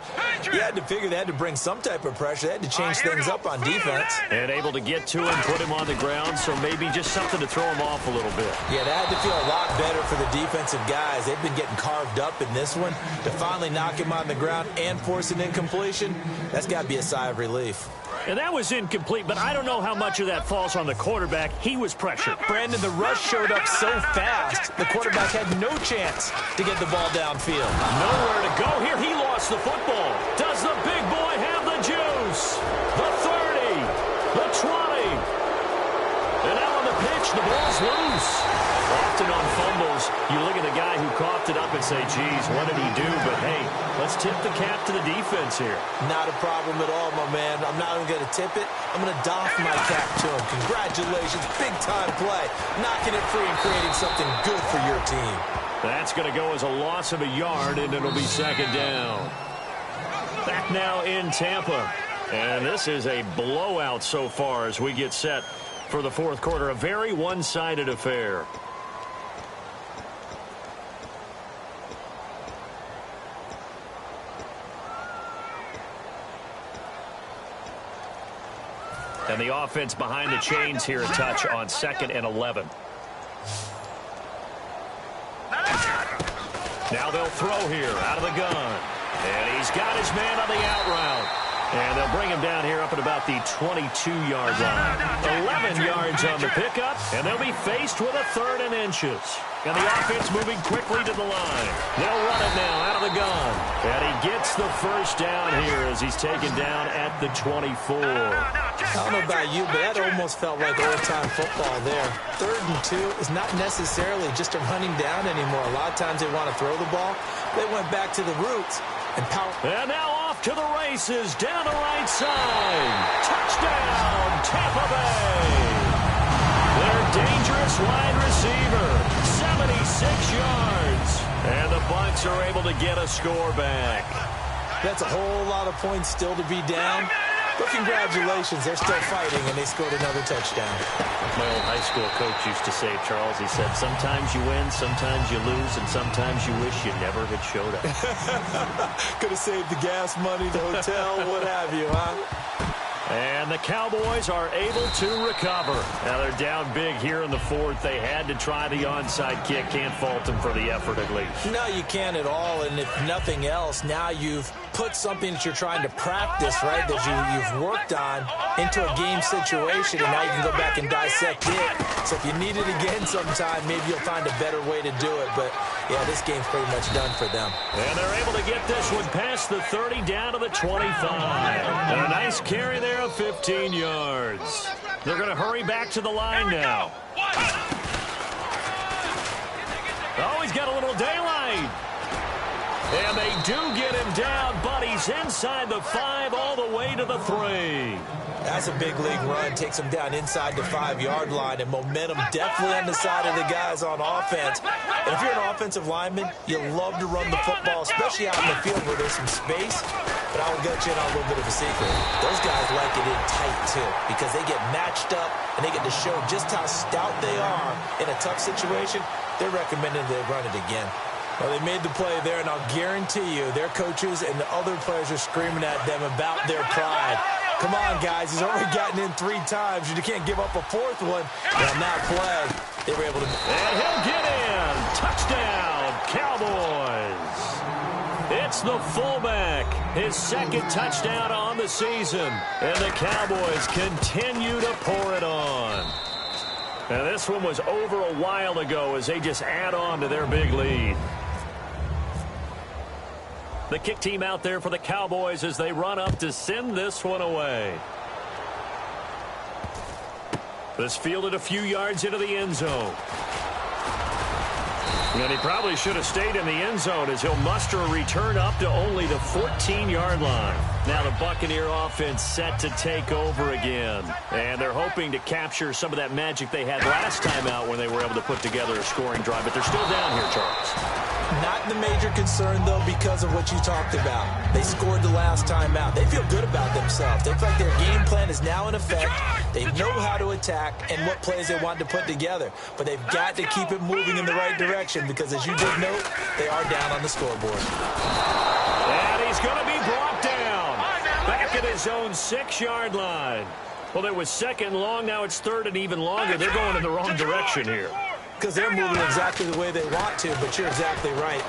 you had to figure they had to bring some type of pressure. They had to change things up on defense. And able to get to him, put him on the ground, so maybe just something to throw him off a little bit. Yeah, that had to feel a lot better for the defensive guys. They've been getting carved up in this one. To finally knock him on the ground and force an incompletion, that's got to be a sigh of relief. And that was incomplete, but I don't know how much of that falls on the quarterback. He was pressured. Brandon, the rush showed up so fast, the quarterback had no chance to get the ball downfield. Nowhere to go here. He lost the football. Does the big boy have the juice? The 30, the 20. And out on the pitch, the ball's loose. Often on fumbles, you look at the guy who coughed it up and say, geez, what did he do? But, hey, let's tip the cap to the defense here. Not a problem at all, my man. I'm not even going to tip it. I'm going to doff my cap to him. Congratulations. Big-time play. Knocking it free and creating something good for your team. That's going to go as a loss of a yard, and it'll be second down. Back now in Tampa. And this is a blowout so far as we get set for the fourth quarter. A very one-sided affair. And the offense behind the chains here, a touch on 2nd and 11. Now they'll throw here out of the gun. And he's got his man on the out route. And they'll bring him down here up at about the 22-yard line. 11 yards on the pickup, and they'll be faced with a 3rd and inches. And the offense moving quickly to the line. They'll run it now out of the gun. And he gets the first down here as he's taken down at the 24. I don't know about you, but that almost felt like old-time football there. 3rd and 2 is not necessarily just a running down anymore. A lot of times they want to throw the ball. They went back to the roots and power. And now off to the races down the right side. Touchdown, Tampa Bay. Their dangerous wide receiver, 76 yards. And the Bucs are able to get a score back. That's a whole lot of points still to be down. But congratulations, they're still fighting, and they scored another touchdown. My old high school coach used to say, Charles, he said, sometimes you win, sometimes you lose, and sometimes you wish you never had showed up. Could have saved the gas money, the hotel, what have you, huh? And the Cowboys are able to recover. Now they're down big here in the fourth. They had to try the onside kick. Can't fault them for the effort, at least. No, you can't at all. And if nothing else, now you've put something that you're trying to practice, right, that you've worked on into a game situation, and now you can go back and dissect it. So if you need it again sometime, maybe you'll find a better way to do it. But, yeah, this game's pretty much done for them. And they're able to get this one past the 30 down to the 25. And a nice carry there of 15 yards. They're going to hurry back to the line now. Oh, he's got a little daylight. And they do get him down, but he's inside the 5 all the way to the 3. That's a big league run. Takes them down inside the 5-yard line, and momentum definitely on the side of the guys on offense. And if you're an offensive lineman, you love to run the football, especially out in the field where there's some space. But I will get you in on a little bit of a secret. Those guys like it in tight, too, because they get matched up, and they get to show just how stout they are in a tough situation. They're recommending they run it again. Well, they made the play there, and I'll guarantee you their coaches and the other players are screaming at them about their pride. Come on, guys. He's already gotten in 3 times. You can't give up a 4th one. And on that play, they were able to... And he'll get in. Touchdown, Cowboys. It's the fullback. His 2nd touchdown on the season. And the Cowboys continue to pour it on. Now, this one was over a while ago as they just add on to their big lead. The kick team out there for the Cowboys as they run up to send this one away. This fielded a few yards into the end zone. And he probably should have stayed in the end zone as he'll muster a return up to only the 14-yard line. Now the Buccaneer offense set to take over again. And they're hoping to capture some of that magic they had last time out when they were able to put together a scoring drive. But they're still down here, Charles. Not the major concern, though, because of what you talked about. They scored the last time out. They feel good about themselves. They feel like their game plan is now in effect. They know how to attack and what plays they want to put together. But they've got to keep it moving in the right direction because, as you did note, they are down on the scoreboard. And he's going to be brought down. Back at his own 6-yard line. Well, it was 2nd and long. Now it's 3rd and even longer. They're going in the wrong direction here. Because they're moving exactly the way they want to, but you're exactly right.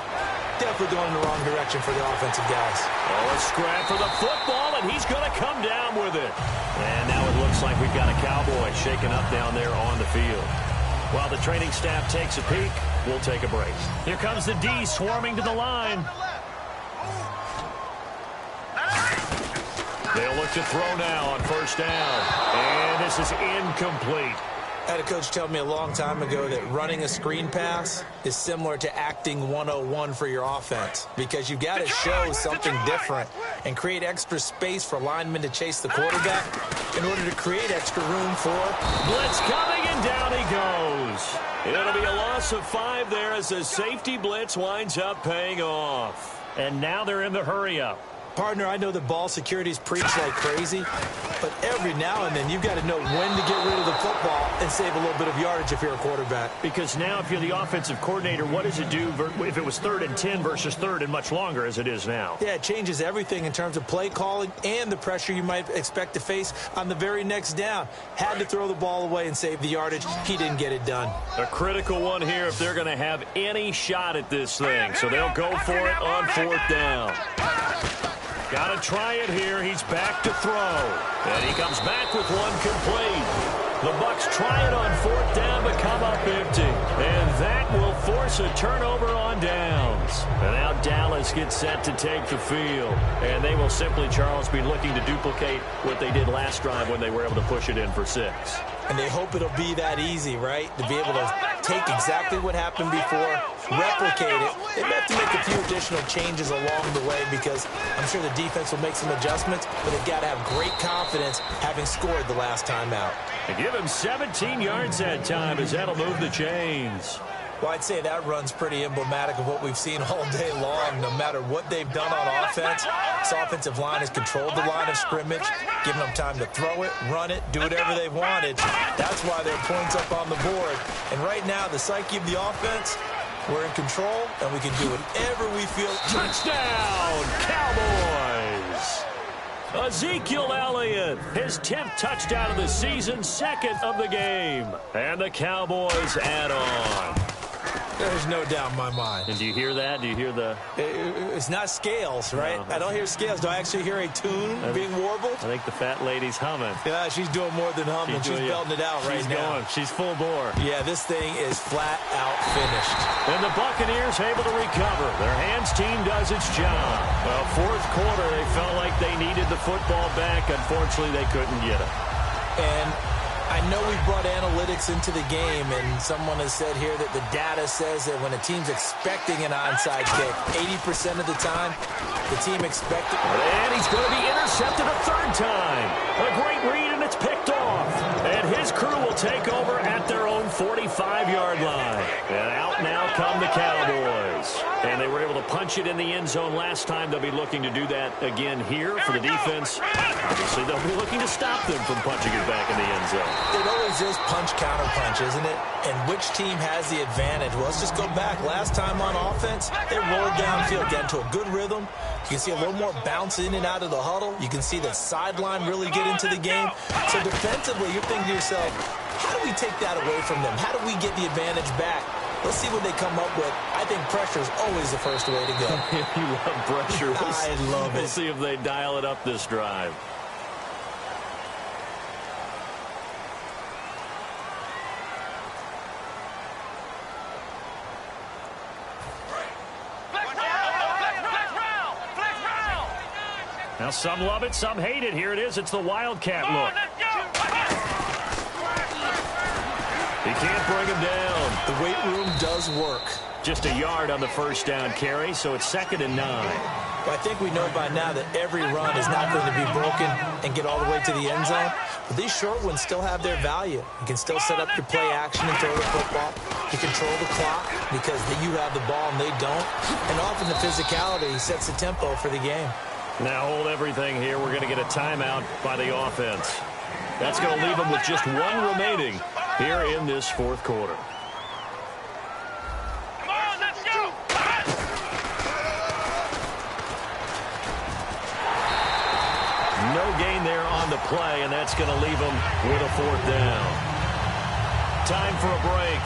Definitely going in the wrong direction for the offensive guys. Oh, a scrap for the football, and he's going to come down with it. And now it looks like we've got a Cowboy shaken up down there on the field. While the training staff takes a peek, we'll take a break. Here comes the D swarming to the line. They'll look to throw now on 1st down. And this is incomplete. I had a coach tell me a long time ago that running a screen pass is similar to acting 101 for your offense because you've got to show something different and create extra space for linemen to chase the quarterback in order to create extra room for... Blitz coming, and down he goes. It'll be a loss of 5 there as the safety blitz winds up paying off. And now they're in the hurry-up. Partner, I know that ball security's preached like crazy, but every now and then you've got to know when to get rid of the football and save a little bit of yardage if you're a quarterback. Because now if you're the offensive coordinator, what does it do if it was 3rd and 10 versus 3rd and much longer as it is now? Yeah, it changes everything in terms of play calling and the pressure you might expect to face on the very next down. Had to throw the ball away and save the yardage. He didn't get it done. A critical one here if they're going to have any shot at this thing. So they'll go for it on 4th down. Got to try it here. He's back to throw. And he comes back with one complete. The Bucs try it on 4th down but come up empty. And that will force a turnover on downs. And now Dallas gets set to take the field. And they will simply, Charles, be looking to duplicate what they did last drive when they were able to push it in for 6. And they hope it'll be that easy, right? To be able to take exactly what happened before, replicate it. They may have to make a few additional changes along the way because I'm sure the defense will make some adjustments, but they've got to have great confidence having scored the last time out. And give him 17 yards that time as that'll move the chains. Well, I'd say that run's pretty emblematic of what we've seen all day long. No matter what they've done on offense, this offensive line has controlled the line of scrimmage, given them time to throw it, run it, do whatever they wanted. That's why their points up on the board. And right now, the psyche of the offense, we're in control, and we can do whatever we feel. Touchdown, Cowboys! Ezekiel Elliott, his 10th touchdown of the season, second of the game. And the Cowboys add on. There's no doubt in my mind. And do you hear that? Do you hear the... It's not scales, right? No. I don't hear scales. Do I actually hear a tune being warbled? I think the fat lady's humming. Yeah, she's doing more than humming. She's belting it out right now. She's full bore. Yeah, this thing is flat out finished. And the Buccaneers able to recover. Their hands team does its job. Well, fourth quarter, they felt like they needed the football back. Unfortunately, they couldn't get it. And I know we brought analytics into the game, and someone has said here that the data says that when a team's expecting an onside kick, 80% of the time, the team expected. And he's going to be intercepted a third time. A great read, and it's picked off. And his crew will take over at their own 45-yard line. And out now come the Cowboys. And they were able to punch it in the end zone last time. They'll be looking to do that again here for the defense. Obviously, they'll be looking to stop them from punching it back in the end zone. It always is punch-counter-punch, isn't it? And which team has the advantage? Well, let's just go back. Last time on offense, they rolled downfield, got into a good rhythm. You can see a little more bounce in and out of the huddle. You can see the sideline really get into the game. So defensively, you're thinking to yourself, how do we take that away from them? How do we get the advantage back? Let's see what they come up with. I think pressure is always the first way to go. You love pressure. I love it. We'll see if they dial it up this drive. Now some love it, some hate it. Here it is. It's the Wildcat look. He can't bring him down. The weight room does work. Just a yard on the first down carry, so it's 2nd and 9. But I think we know by now that every run is not going to be broken and get all the way to the end zone. But these short ones still have their value. You can still set up your play action and throw the football. You control the clock because you have the ball and they don't. And often the physicality sets the tempo for the game. Now hold everything here. We're going to get a timeout by the offense. That's going to leave them with just one remaining here in this fourth quarter. Come on, let's go! No gain there on the play, and that's going to leave them with a 4th down. Time for a break.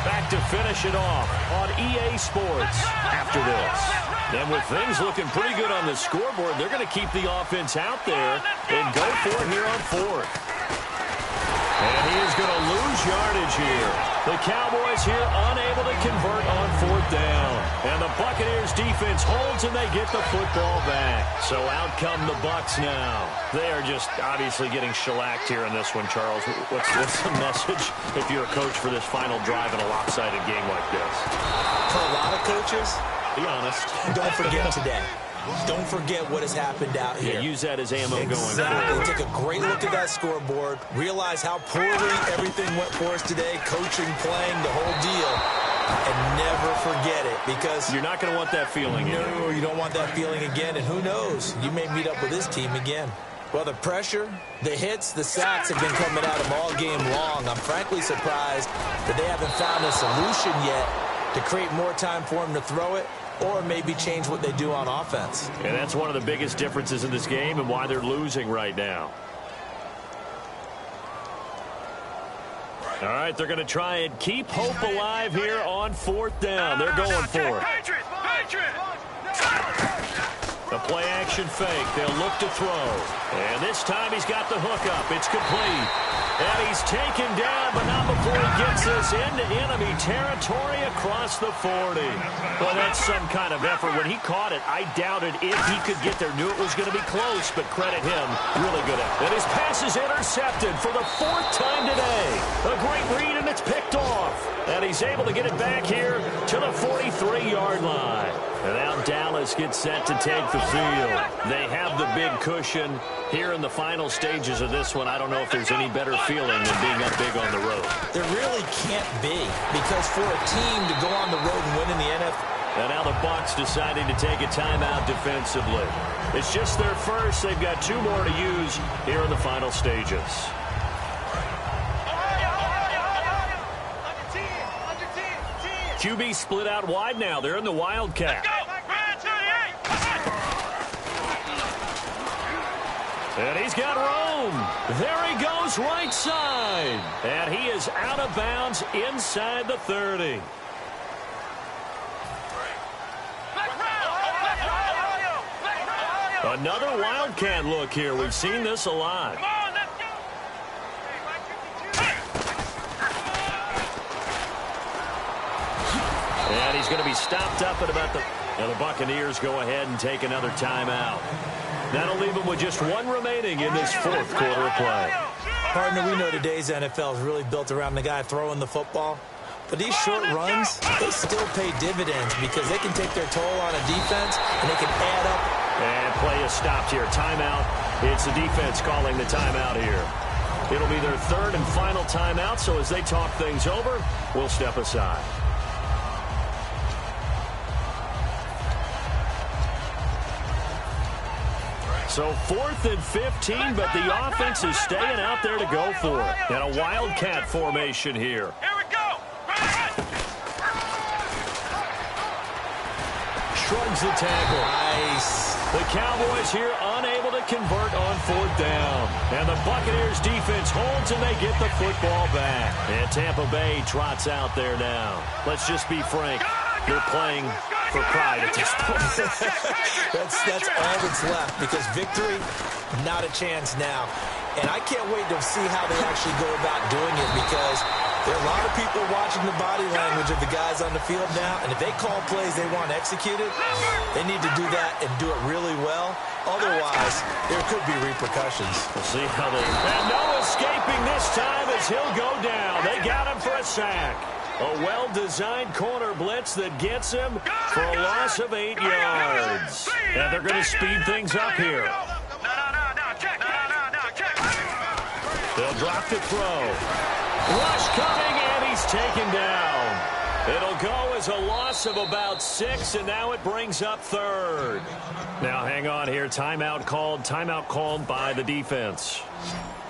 Back to finish it off on EA Sports after this. And with things looking pretty good on the scoreboard, they're going to keep the offense out there and go for it here on 4th. And he is going to lose yardage here. The Cowboys here unable to convert on 4th down. And the Buccaneers defense holds and they get the football back. So out come the Bucs now. They are just obviously getting shellacked here in this one, Charles. What's the message if you're a coach for this final drive in a lopsided game like this? For a lot of coaches, be honest. Don't forget today. Don't forget what has happened out here. Yeah, use that as ammo going forward. forward. Take a great look at that scoreboard. Realize how poorly everything went for us today. Coaching, playing, the whole deal. And never forget it because... You're not going to want that feeling. No, you don't want that feeling again. And who knows? You may meet up with this team again. Well, the pressure, the hits, the sacks have been coming at them all game long. I'm frankly surprised that they haven't found a solution yet to create more time for them to throw it, or maybe change what they do on offense. And that's one of the biggest differences in this game and why they're losing right now. All right, they're going to try and keep hope alive here on 4th down. They're going for it. The play action fake. They'll look to throw. And this time he's got the hook up. It's complete. And he's taken down, but not before he gets us into enemy territory across the 40. Well, that's some kind of effort. When he caught it, I doubted if he could get there. Knew it was going to be close, but credit him. Really good at it. And his pass is intercepted for the 4th time today. A great read, and it's picked off. And he's able to get it back here to the 43-yard line. And now Dallas gets set to take the field. They have the big cushion. Here in the final stages of this one, I don't know if there's any better feeling than being up big on the road. There really can't be, because for a team to go on the road and win in the NFL. And now the Bucs deciding to take a timeout defensively. It's just their first. They've got 2 more to use here in the final stages. QB split out wide now. They're in the Wildcat. And he's got room. There he goes right side. And he is out of bounds inside the 30. Another Wildcat look here. We've seen this a lot. And he's going to be stopped up at about the... And the Buccaneers go ahead and take another timeout. That'll leave them with just 1 remaining in this 4th quarter of play. Partner, we know today's NFL is really built around the guy throwing the football. But these short runs, they still pay dividends because they can take their toll on a defense and they can add up. And play is stopped here. Timeout. It's the defense calling the timeout here. It'll be their 3rd and final timeout, so as they talk things over, we'll step aside. So 4th and 15, but the offense is staying out there to go for it. And a Wildcat formation here. Here we go. Shrugs the tackle. Nice. The Cowboys here unable to convert on 4th down. And the Buccaneers defense holds and they get the football back. And Tampa Bay trots out there now. Let's just be frank. They're playing for pride at this point. that's all that's left, because victory, not a chance now. And I can't wait to see how they actually go about doing it, because there are a lot of people watching the body language of the guys on the field now, and if they call plays they want executed, they need to do that and do it really well. Otherwise, there could be repercussions. We'll see how they... And no escaping this time as he'll go down. They got him for a sack. A well-designed corner blitz that gets him for a loss of 8 yards. And they're going to speed things up here. They'll drop the throw. Rush coming, and he's taken down. It'll go as a loss of about 6, and now it brings up 3rd. Now, hang on here. Timeout called by the defense.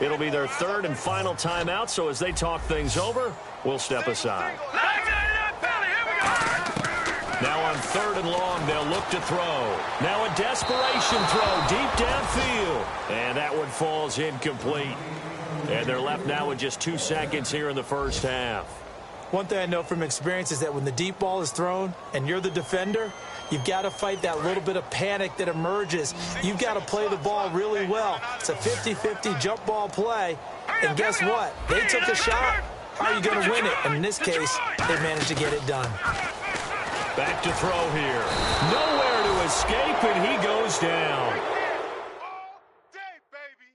It'll be their 3rd and final timeout, so as they talk things over, we'll step aside. Now on 3rd and long, they'll look to throw. Now a desperation throw deep downfield. And that one falls incomplete. And they're left now with just 2 seconds here in the first half. One thing I know from experience is that when the deep ball is thrown and you're the defender, you've got to fight that little bit of panic that emerges. You've got to play the ball really well. It's a 50-50 jump ball play. And guess what? They took a shot. How are you going to win it? And in this case, they managed to get it done. Back to throw here. Nowhere to escape, and he goes down. All day, baby.